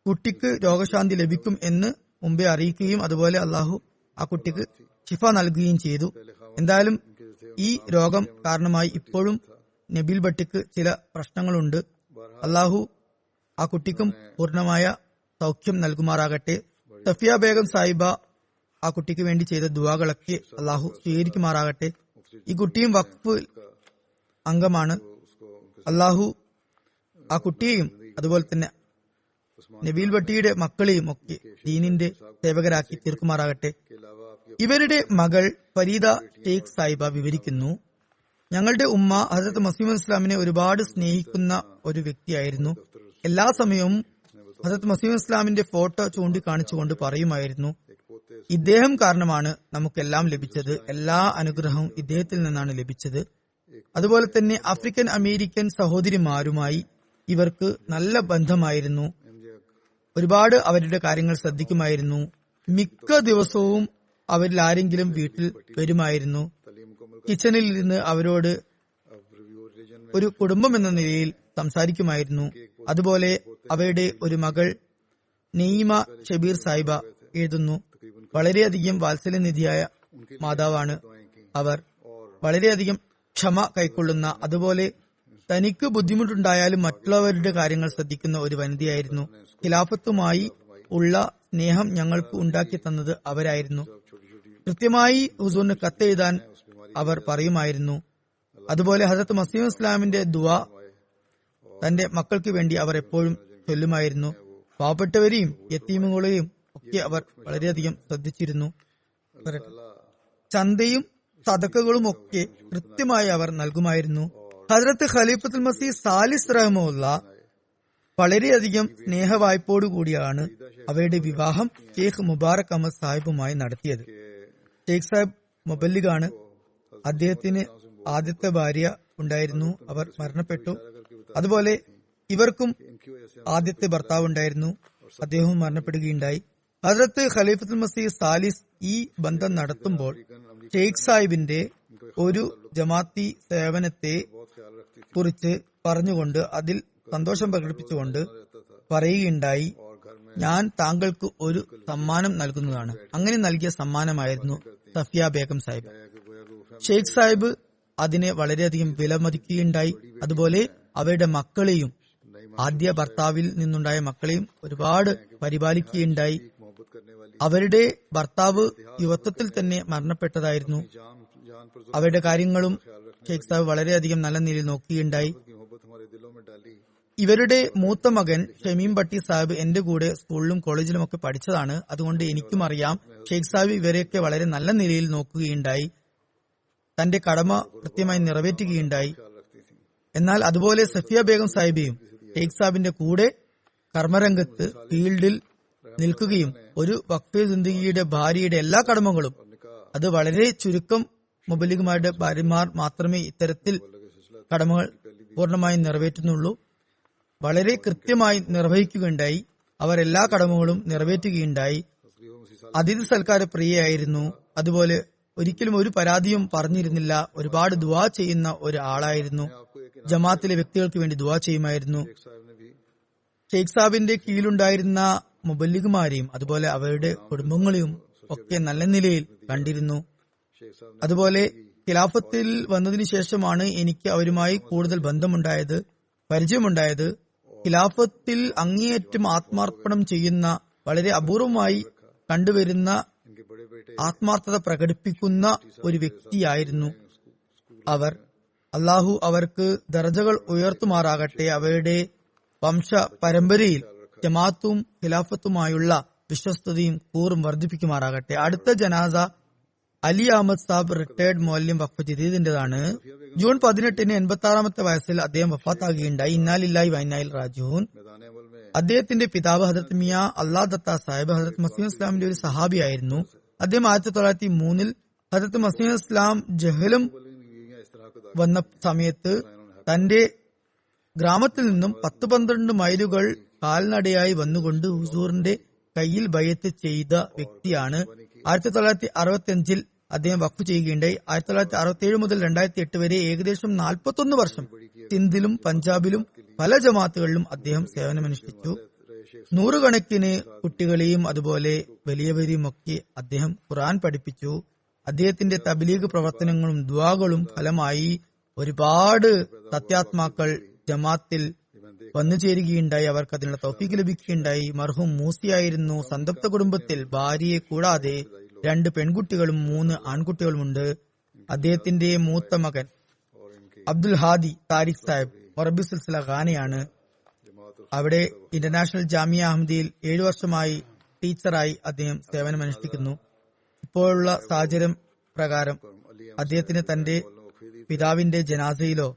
കുട്ടിക്ക് രോഗശാന്തി ലഭിക്കും എന്ന് മുമ്പേ അറിയിക്കുകയും അതുപോലെ അള്ളാഹു ആ കുട്ടിക്ക് ശിഫ നൽകുകയും ചെയ്തു. എന്തായാലും ഈ രോഗം കാരണമായി ഇപ്പോഴും നബീൽ ഭട്ടിക്ക് ചില പ്രശ്നങ്ങളുണ്ട്. അള്ളാഹു ആ കുട്ടിക്കും പൂർണ്ണമായ സൗഖ്യം നൽകുമാറാകട്ടെ. സഫിയ ബേഗം സാഹിബ ആ കുട്ടിക്ക് വേണ്ടി ചെയ്ത ദുആകളൊക്കെ അള്ളാഹു സ്വീകരിക്കുമാറാകട്ടെ. ഈ കുട്ടിയും വഖഫ് അംഗമാണ്. അള്ളാഹു ആ കുട്ടിയെയും അതുപോലെ തന്നെ നബീൽ ഭട്ടിയുടെ മക്കളെയും ഒക്കെ ദീനിന്റെ സേവകരാക്കി തീർക്കുമാറാകട്ടെ. ഇവരുടെ മകൾ ഫരീദ ഷെയ്ഖ് സാഹിബ വിവരിക്കുന്നു, ഞങ്ങളുടെ ഉമ്മ ഹസ്രത്ത് മസീഹ് ഇസ്ലാമിനെ ഒരുപാട് സ്നേഹിക്കുന്ന ഒരു വ്യക്തിയായിരുന്നു. എല്ലാ സമയവും ഹസ്രത്ത് മസീഹ് ഇസ്ലാമിന്റെ ഫോട്ടോ ചൂണ്ടിക്കാണിച്ചുകൊണ്ട് പറയുമായിരുന്നു, ഇദ്ദേഹം കാരണമാണ് നമുക്കെല്ലാം ലഭിച്ചത്, എല്ലാ അനുഗ്രഹവും ഇദ്ദേഹത്തിൽ നിന്നാണ് ലഭിച്ചത്. അതുപോലെ തന്നെ ആഫ്രിക്കൻ അമേരിക്കൻ സഹോദരിമാരുമായി ഇവർക്ക് നല്ല ബന്ധമായിരുന്നു. ഒരുപാട് അവരുടെ കാര്യങ്ങൾ ശ്രദ്ധിക്കുമായിരുന്നു. മിക്ക ദിവസവും അവരിൽ ആരെങ്കിലും വീട്ടിൽ വരുമായിരുന്നു. കിച്ചണിൽ ഇരുന്ന് അവരോട് ഒരു കുടുംബം എന്ന നിലയിൽ സംസാരിക്കുമായിരുന്നു. അതുപോലെ അവരുടെ ഒരു മകൾ നെയ്മ ഷബീർ സാഹിബ എഴുതുന്നു, വളരെയധികം വാത്സല്യനിധിയായ മാതാവാണ് അവർ. വളരെയധികം ക്ഷമ കൈക്കൊള്ളുന്ന, അതുപോലെ തനിക്ക് ബുദ്ധിമുട്ടുണ്ടായാലും മറ്റുള്ളവരുടെ കാര്യങ്ങൾ ശ്രദ്ധിക്കുന്ന ഒരു വനിതയായിരുന്നു. ഖിലാഫത്തുമായി ഉള്ള സ്നേഹം ഞങ്ങൾക്ക് ഉണ്ടാക്കി തന്നത് അവരായിരുന്നു. കൃത്യമായി ഹുസൂറിന് കത്തെഴുതാൻ അവർ പറയുമായിരുന്നു. അതുപോലെ ഹസരത്ത് മസീഹ് ഇസ്ലാമിന്റെ ദുആ തന്റെ മക്കൾക്ക് വേണ്ടി അവർ എപ്പോഴും ചൊല്ലുമായിരുന്നു. പാവപ്പെട്ടവരെയും യത്തീമുകളെയും ഒക്കെ അവർ വളരെയധികം ശ്രദ്ധിച്ചിരുന്നു. ചന്തയും സദക്കകളും ഒക്കെ കൃത്യമായി അവർ നൽകുമായിരുന്നു. ഹസ്രത്ത് ഖലീഫത്തുൽ മസീഹ് സാലിസ് റഹ്മത്തുള്ള വളരെയധികം സ്നേഹവായ്പോടുകൂടിയാണ് അവരുടെ വിവാഹം ഷെയ്ഖ് മുബാറക് അഹമ്മദ് സാഹിബുമായി നടത്തിയത്. ഷെയ്ഖ് സാഹിബ് മുബല്ലിഗാണ്. അദ്ദേഹത്തിന് ആദ്യത്തെ ഭാര്യ ഉണ്ടായിരുന്നു, അവർ മരണപ്പെട്ടു. അതുപോലെ ഇവർക്കും ആദ്യത്തെ ഭർത്താവ് ഉണ്ടായിരുന്നു, അദ്ദേഹവും മരണപ്പെടുകയുണ്ടായി. ഹസ്രത്ത് ഖലീഫത്തുൽ മസീഹ് സാലിസ് ഈ ബന്ധം നടത്തുമ്പോൾ ഷെയ്ഖ് സാഹിബിന്റെ ഒരു ജമാഅത്തി സേവനത്തെ കുറിച്ച് പറഞ്ഞുകൊണ്ട് അതിൽ സന്തോഷം പ്രകടിപ്പിച്ചുകൊണ്ട് പറയുകയുണ്ടായി, ഞാൻ താങ്കൾക്ക് ഒരു സമ്മാനം നൽകുന്നതാണ്. അങ്ങനെ നൽകിയ സമ്മാനമായിരുന്നു സഫിയ ബേഗം സാഹിബ്. ഷെയ്ഖ് സാഹിബ് അതിനെ വളരെയധികം വിലമതിക്കുകയുണ്ടായി. അതുപോലെ അവരുടെ മക്കളെയും ആദ്യ ഭർത്താവിൽ നിന്നുണ്ടായ മക്കളെയും ഒരുപാട് പരിപാലിക്കുകയുണ്ടായി. അവരുടെ ഭർത്താവ് യുവത്വത്തിൽ തന്നെ മരണപ്പെട്ടതായിരുന്നു. അവരുടെ കാര്യങ്ങളും ഷെയ്ഖ് സാഹിബ് വളരെയധികം നല്ല നിലയിൽ നോക്കുകയുണ്ടായി. ഇവരുടെ മൂത്ത മകൻ ഷമീം ഭട്ടി സാഹിബ് എന്റെ കൂടെ സ്കൂളിലും കോളേജിലും ഒക്കെ പഠിച്ചതാണ്. അതുകൊണ്ട് എനിക്കും അറിയാം ഷെയ്ഖ് സാഹിബ് ഇവരെയൊക്കെ വളരെ നല്ല നിലയിൽ നോക്കുകയുണ്ടായി, തന്റെ കടമ കൃത്യമായി നിറവേറ്റുകയുണ്ടായി. എന്നാൽ അതുപോലെ സഫിയ ബേഗം സാഹിബയും ഷെയ്ഖ് സാഹിബിന്റെ കൂടെ കർമ്മരംഗത്ത് ഫീൽഡിൽ നിൽക്കുകയും ഒരു വഖഫ് സിന്ദഗിയുടെ ഭാര്യയുടെ എല്ലാ കടമകളും, അത് വളരെ ചുരുക്കം മുബല്ലിഗുമാരുടെ ഭാര്യമാർ മാത്രമേ ഇത്തരത്തിൽ കടമകൾ പൂർണ്ണമായും നിറവേറ്റുന്നുള്ളൂ, വളരെ കൃത്യമായി നിർവഹിക്കുകയുണ്ടായി. അവർ എല്ലാ കടമകളും നിറവേറ്റുകയുണ്ടായി. അതിഥി സൽക്കാര പ്രിയയായിരുന്നു. അതുപോലെ ഒരിക്കലും ഒരു പരാതിയും പറഞ്ഞിരുന്നില്ല. ഒരുപാട് ദുആ ചെയ്യുന്ന ഒരു ആളായിരുന്നു. ജമാഅത്തിലെ വ്യക്തികൾക്ക് വേണ്ടി ദുആ ചെയ്യുമായിരുന്നു. ഷെയ്ഖ് സാഹിബിന്റെ കീഴിലുണ്ടായിരുന്ന മുബല്ലിഗുമാരെയും അതുപോലെ അവരുടെ കുടുംബങ്ങളെയും ഒക്കെ നല്ല നിലയിൽ കണ്ടിരുന്നു. അതുപോലെ ഖിലാഫത്തിൽ വന്നതിനു ശേഷമാണ് എനിക്ക് അവരുമായി കൂടുതൽ ബന്ധമുണ്ടായത്, പരിചയമുണ്ടായത്. ഖിലാഫത്തിൽ അങ്ങേയറ്റം ആത്മാർപ്പണം ചെയ്യുന്ന, വളരെ അപൂർവമായി കണ്ടുവരുന്ന ആത്മാർത്ഥത പ്രകടിപ്പിക്കുന്ന ഒരു വ്യക്തിയായിരുന്നു അവർ. അള്ളാഹു അവർക്ക് ദർജകൾ ഉയർത്തുമാറാകട്ടെ. അവരുടെ വംശ പരമ്പരയിൽ ജമാഅത്തും ഖിലാഫത്തുമായുള്ള വിശ്വസ്തതയും കൂറും വർദ്ധിപ്പിക്കുമാറാകട്ടെ. അടുത്ത ജനാസ അലി അഹമ്മദ് സാബ് റിട്ടയർഡ് മൗലവി വഖഫ് ജദീദിന്റേതാണ്. ജൂൺ 18 86 വയസ്സിൽ അദ്ദേഹം വഫാത്താകുകയുണ്ടായി. ഇന്നാലില്ലാഹി വ ഇന്നാ ഇലൈഹി റാജിഊൻ. അദ്ദേഹത്തിന്റെ പിതാവ് ഹദരത്ത് മിയാ അല്ലാ ദത്ത സാഹിബ് ഹദരത്ത് മസീഹ് ഇസ്ലാമിന്റെ ഒരു സഹാബിയായിരുന്നു. അദ്ദേഹം 1903 ഹദരത്ത് മസീഹ് ഇസ്ലാം ജഹലം വന്ന സമയത്ത് തന്റെ ഗ്രാമത്തിൽ നിന്നും 10-12 മൈലുകൾ കാൽനടയായി വന്നുകൊണ്ട് ഹുസൂറിന്റെ കയ്യിൽ ബയത്ത് ചെയ്ത വ്യക്തിയാണ്. 1965 അദ്ദേഹം വഖഫ് ചെയ്യുകയുണ്ടായി. 1967 മുതൽ 2008 വരെ ഏകദേശം 41 വർഷം സിന്ധിലും പഞ്ചാബിലും പല ജമാഅത്തുകളിലും അദ്ദേഹം സേവനമനുഷ്ഠിച്ചു. നൂറുകണക്കിന് കുട്ടികളെയും അതുപോലെ വലിയവരെയും ഒക്കെ അദ്ദേഹം ഖുർആൻ പഠിപ്പിച്ചു. അദ്ദേഹത്തിന്റെ തബ്ലീഗ് പ്രവർത്തനങ്ങളും ദുആകളും ഫലമായി ഒരുപാട് സത്യാത്മാക്കൾ ജമാഅത്തിൽ വന്നു ചേരുകയുണ്ടായി. അവർക്ക് അതിനുള്ള തൗഫീഖ് ലഭിക്കുകയുണ്ടായി. മർഹൂം മൂസിയായിരുന്നു. സന്തപ്ത കുടുംബത്തിൽ ഭാര്യയെ കൂടാതെ 2 പെൺകുട്ടികളും 3 ആൺകുട്ടികളുമുണ്ട്. അദ്ദേഹത്തിന്റെ മൂത്ത മകൻ അബ്ദുൽ ഹാദി താരിഖ് സാഹിബ് മൊറബി സിൽസില ഖാനയാണ്. അവിടെ ഇന്റർനാഷണൽ ജാമിയ അഹമ്മദിയിൽ 7 വർഷമായി ടീച്ചറായി അദ്ദേഹം സേവനമനുഷ്ഠിക്കുന്നു. ഇപ്പോഴുള്ള സാഹചര്യം പ്രകാരം അദ്ദേഹത്തിന് തന്റെ പിതാവിന്റെ ജനാസയിലോ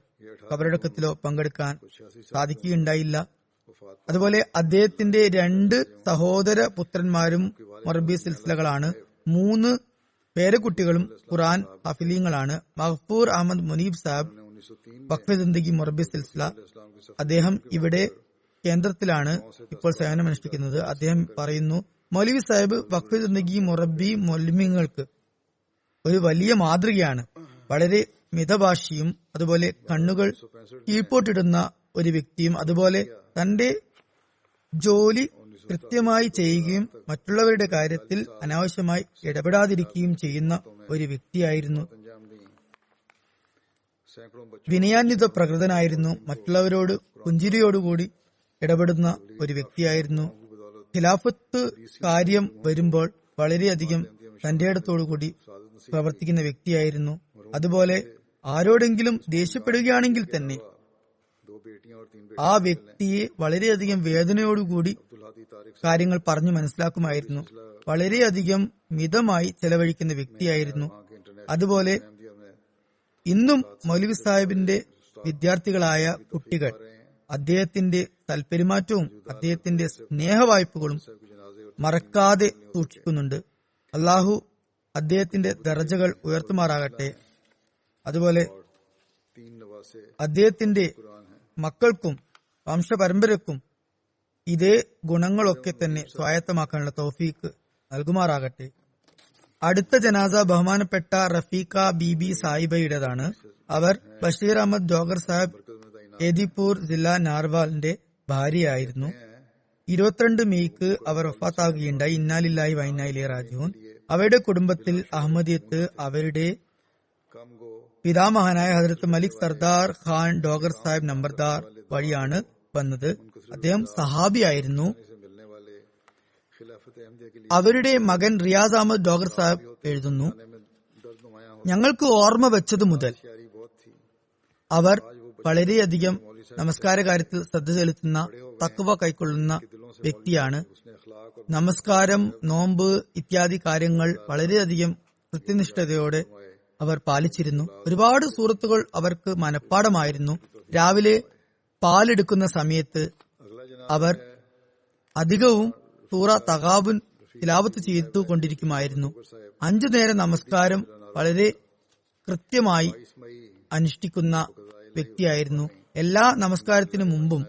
ഖബറടക്കത്തിലോ പങ്കെടുക്കാൻ സാധിക്കുകയുണ്ടായില്ല. അതുപോലെ അദ്ദേഹത്തിന്റെ 2 സഹോദര പുത്രന്മാരും മൊറബി സിൽസിലകളാണ്. 3 പേരക്കുട്ടികളും ഖുർആൻ ഹാഫിലീങ്ങളാണ്. മഗ്ഫൂർ അഹമ്മദ് മുനീബ് സാഹിബ് വഖഫ് ജിന്ദഗി മൊറബി സിൽസില, അദ്ദേഹം ഇവിടെ കേന്ദ്രത്തിലാണ് ഇപ്പോൾ സേവനമനുഷ്ഠിക്കുന്നത്. അദ്ദേഹം പറയുന്നു, മൗലവി സാഹിബ് വഖഫ് ജിന്ദഗി മൊറബി മൊല്ലിമിങ്ങൾക്ക് ഒരു വലിയ മാതൃകയാണ്. വളരെ മിതഭാഷിയും അതുപോലെ കണ്ണുകൾ കീഴ്പോട്ടിടുന്ന ഒരു വ്യക്തിയും അതുപോലെ തന്റെ ജോലി കൃത്യമായി ചെയ്യുകയും മറ്റുള്ളവരുടെ കാര്യത്തിൽ അനാവശ്യമായി ഇടപെടാതിരിക്കുകയും ചെയ്യുന്ന ഒരു വ്യക്തിയായിരുന്നു. വിനയാന്വിത പ്രകൃതനായിരുന്നു. മറ്റുള്ളവരോട് പുഞ്ചിരിയോടുകൂടി ഇടപെടുന്ന ഒരു വ്യക്തിയായിരുന്നു. ഖിലാഫത്ത് കാര്യം വരുമ്പോൾ വളരെയധികം തന്റെ ഇടത്തോടുകൂടി പ്രവർത്തിക്കുന്ന വ്യക്തിയായിരുന്നു. അതുപോലെ ആരോടെങ്കിലും ദേഷ്യപ്പെടുകയാണെങ്കിൽ തന്നെ ആ വ്യക്തിയെ വളരെയധികം വേദനയോടുകൂടി കാര്യങ്ങൾ പറഞ്ഞു മനസ്സിലാക്കുമായിരുന്നു. വളരെയധികം മിതമായി ചെലവഴിക്കുന്ന വ്യക്തിയായിരുന്നു. അതുപോലെ ഇന്നും മൗലവി സാഹിബിന്റെ വിദ്യാർത്ഥികളായ കുട്ടികൾ അദ്ദേഹത്തിന്റെ തൽപെരുമാറ്റവും അദ്ദേഹത്തിന്റെ സ്നേഹവായ്പകളും മറക്കാതെ സൂക്ഷിക്കുന്നുണ്ട്. അള്ളാഹു അദ്ദേഹത്തിന്റെ ദർജകൾ ഉയർത്തുമാറാകട്ടെ. അതുപോലെ അദ്ദേഹത്തിന്റെ മക്കൾക്കും വംശപരമ്പരക്കും ഇതേ ഗുണങ്ങളൊക്കെ തന്നെ സ്വായത്തമാക്കാനുള്ള തൗഫീഖ് നൽകുമാറാകട്ടെ. അടുത്ത ജനാസ ബഹുമാനപ്പെട്ട റഫീഖ ബീബി സാഹിബയുടേതാണ്. അവർ ബഷീർ അഹമ്മദ് ജോഗർ സാഹിബ് ഏദിപൂർ ജില്ല നാർവാലിന്റെ ഭാര്യയായിരുന്നു. 22 മെയ്ക്ക് അവർ വഫാത്താകുകയുണ്ടായി. ഇന്നാലില്ലാഹി വ ഇന്നാ ഇലൈഹി റാജിഊൻ. അവരുടെ കുടുംബത്തിൽ അഹമ്മദിയത്ത് അവരുടെ പിതാമഹനായ ഹസ്രത്ത് മലിക് സർദാർ ഖാൻ ഡോഗർ സാഹിബ് നമ്പർദാർ വഴിയാണ് വന്നത്. അദ്ദേഹം സഹാബിയായിരുന്നു. അവരുടെ മകൻ റിയാസ് അഹമ്മദ് ഡോഗർ സാഹിബ് എഴുതുന്നു, ഞങ്ങൾക്ക് ഓർമ്മ വെച്ചതു മുതൽ അവർ വളരെയധികം നമസ്കാര കാര്യത്തിൽ ശ്രദ്ധ ചെലുത്തുന്ന തഖ്വ കൈക്കൊള്ളുന്ന വ്യക്തിയാണ്. നമസ്കാരം, നോമ്പ് ഇത്യാദി കാര്യങ്ങൾ വളരെയധികം കൃത്യനിഷ്ഠതയോടെ അവർ പാലിച്ചിരുന്നു. ഒരുപാട് സൂറത്തുകൾ അവർക്ക് മനഃപ്പാടമായിരുന്നു. രാവിലെ പാലെടുക്കുന്ന സമയത്ത് അവർ അധികവും സൂറ തഗാബുൻ തിലാവത്ത് ചെയ്തുകൊണ്ടിരിക്കുമായിരുന്നു. 5 നേരം നമസ്കാരം വളരെ കൃത്യമായി അനുഷ്ഠിക്കുന്ന വ്യക്തിയായിരുന്നു. എല്ലാ നമസ്കാരത്തിനു മുമ്പും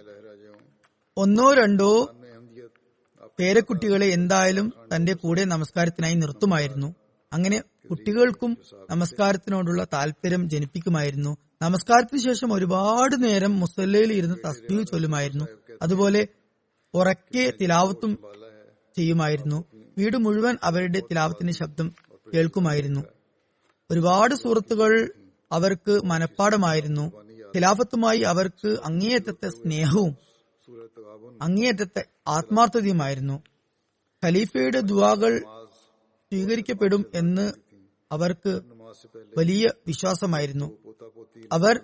1-2 പേരക്കുട്ടികളെ എന്തായാലും തന്റെ കൂടെ നമസ്കാരത്തിനായി നിർത്തുമായിരുന്നു. അങ്ങനെ കുട്ടികൾക്കും നമസ്കാരത്തിനോടുള്ള താല്പര്യം ജനിപ്പിക്കുമായിരുന്നു. നമസ്കാരത്തിന് ശേഷം ഒരുപാട് നേരം മുസല്ലയിൽ ഇരുന്ന് തസ്ബീഹ് ചൊല്ലുമായിരുന്നു. അതുപോലെ ഉറക്കെ തിലാവത്തും ചെയ്യുമായിരുന്നു. വീട് മുഴുവൻ അവരുടെ തിലാവത്തിന്റെ ശബ്ദം കേൾക്കുമായിരുന്നു. ഒരുപാട് സൂറത്തുകൾ അവർക്ക് മനഃപ്പാടമായിരുന്നു. ഖിലാഫത്തുമായി അവർക്ക് അങ്ങേയറ്റത്തെ സ്നേഹവും അങ്ങേയറ്റത്തെ ആത്മാർത്ഥതയുമായിരുന്നു. ഖലീഫയുടെ ദുആകൾ സ്വീകരിക്കപ്പെടും എന്ന് അവർക്ക് വലിയ വിശ്വാസമായിരുന്നു. അവർ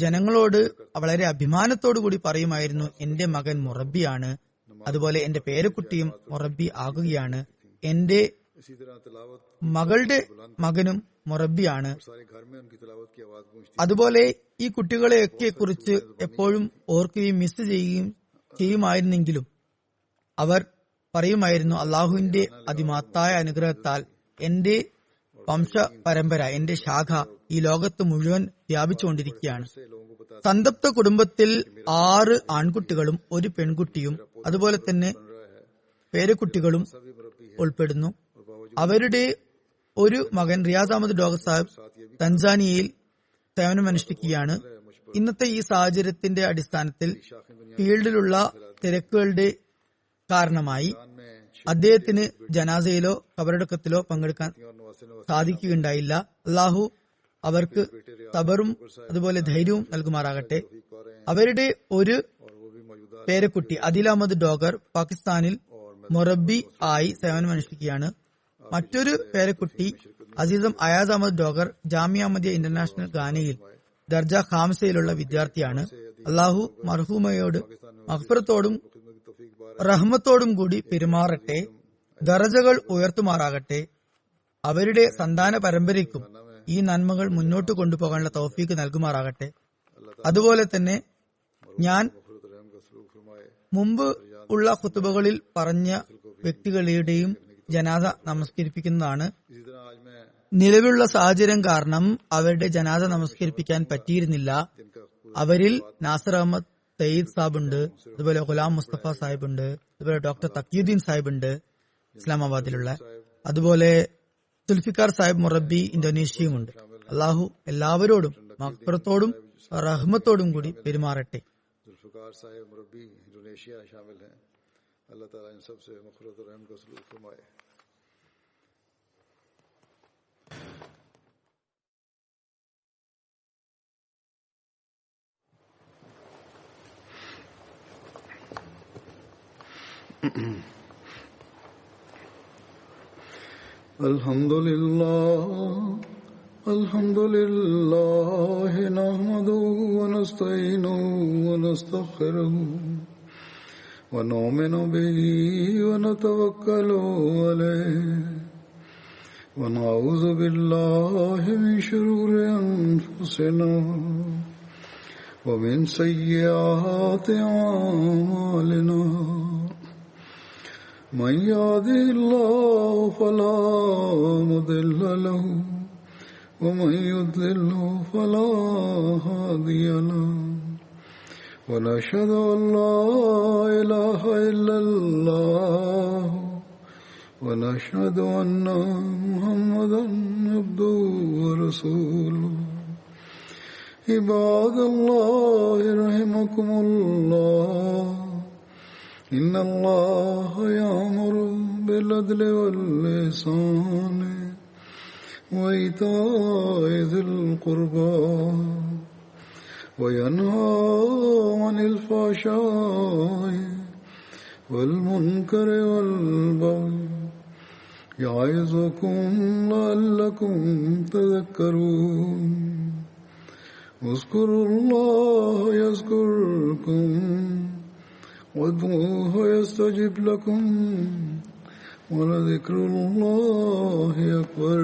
ജനങ്ങളോട് വളരെ അഭിമാനത്തോടുകൂടി പറയുമായിരുന്നു, എന്റെ മകൻ മുറബിയാണ്, അതുപോലെ എന്റെ പേരക്കുട്ടിയും മുറബി ആകുകയാണ്, എന്റെ മകളുടെ മകനും മുറബിയാണ്. അതുപോലെ ഈ കുട്ടികളെയൊക്കെ കുറിച്ച് എപ്പോഴും ഓർക്കുകയും മിസ് ചെയ്യുകയും ചെയ്യുമായിരുന്നെങ്കിലും അവർ പറയുമായിരുന്നു, അള്ളാഹുവിന്റെ അതിമഹത്തായ അനുഗ്രഹത്താൽ എന്റെ വംശ പരമ്പര, എന്റെ ശാഖ ഈ ലോകത്ത് മുഴുവൻ വ്യാപിച്ചുകൊണ്ടിരിക്കുകയാണ്. സന്തപ്ത കുടുംബത്തിൽ 6 ആൺകുട്ടികളും 1 പെൺകുട്ടിയും അതുപോലെ തന്നെ പേരക്കുട്ടികളും ഉൾപ്പെടുന്നു. അവരുടെ ഒരു മകൻ റിയാസ് അഹമ്മദ് ഡോഗർ സാഹിബ് തൻസാനിയയിൽ സേവനമനുഷ്ഠിക്കുകയാണ്. ഇന്നത്തെ ഈ സാഹചര്യത്തിന്റെ അടിസ്ഥാനത്തിൽ ഫീൽഡിലുള്ള തിരക്കുകളുടെ കാരണമായി അദ്ദേഹത്തിന് ജനാസയിലോ ഖബറടക്കത്തിലോ പങ്കെടുക്കാൻ സാധിക്കുകയുണ്ടായില്ല. അള്ളാഹു അവർക്ക് സബറും അതുപോലെ ധൈര്യവും നൽകുമാറാകട്ടെ. അവരുടെ ഒരു പേരക്കുട്ടി അദിൽ അഹമ്മദ് ഡോഗർ പാകിസ്ഥാനിൽ മൊറബി ആയി സേവനമനുഷ്ഠിക്കുകയാണ്. മറ്റൊരു പേരക്കുട്ടി അസീസം അയാസ് അഹമ്മദ് ഡോഗർ ജാമിയ അഹമ്മദിയ ഇന്റർനാഷണൽ ഗാനയിൽ ദർജ ഖാംസയിലുള്ള വിദ്യാർത്ഥിയാണ്. അള്ളാഹു മർഹൂമയോട് മഗ്ഫിറത്തോടും റഹ്മത്തോടും കൂടി പെരുമാറട്ടെ, ദറജകൾ ഉയർത്തുമാറാകട്ടെ. അവരുടെ സന്താന പരമ്പരയ്ക്കും ഈ നന്മകൾ മുന്നോട്ട് കൊണ്ടുപോകാനുള്ള തൗഫീക്ക് നൽകുമാറാകട്ടെ. അതുപോലെ തന്നെ ഞാൻ മുമ്പ് ഉള്ള ഖുതുബകളിൽ പറഞ്ഞ വ്യക്തികളുടെയും ജനാസ നമസ്കരിപ്പിക്കുന്നതാണ്. നിലവിലുള്ള സാഹചര്യം കാരണം അവരുടെ ജനാസ നമസ്കരിപ്പിക്കാൻ പറ്റിയിരുന്നില്ല. അവരിൽ നാസർ അഹമ്മദ് സയ്യിദ് സാഹിബ് ഉണ്ട്, അതുപോലെ ഗുലാം മുസ്തഫ സാഹിബ് ഉണ്ട്, അതുപോലെ ഡോക്ടർ തഖിയുദ്ദീൻ സാഹിബ് ഉണ്ട് ഇസ്ലാമാബാദിലുള്ള, അതുപോലെ സുൽഫിക്കാർ സാഹിബ് മുറബി ഇന്തോനേഷ്യയും ഉണ്ട്. അള്ളാഹു എല്ലാവരോടും മഗ്ഫിറത്തോടും റഹ്മത്തോടും കൂടി പെരുമാറട്ടെ. الحمد لله نحمده ونستعينه ونستغفره ونؤمن به ونتوكل عليه ونعوذ بالله من شرور أنفسنا ومن سيئات أعمالنا. من يهده الله فلا مضل له ومن يضلل فلا هادي له ونشهد أن لا إله إلا الله ونشهد أن محمدا عبده ورسوله. عباد الله رحمكم الله، إن الله يأمر بالعدل والإحسان وإيتاء ذي القربى وينهى عن الفحشاء والمنكر والبغي يعظكم لعلكم تذكرون. اذكروا الله يذكركم وادعوه يستجب لكم ولذكر الله أكبر.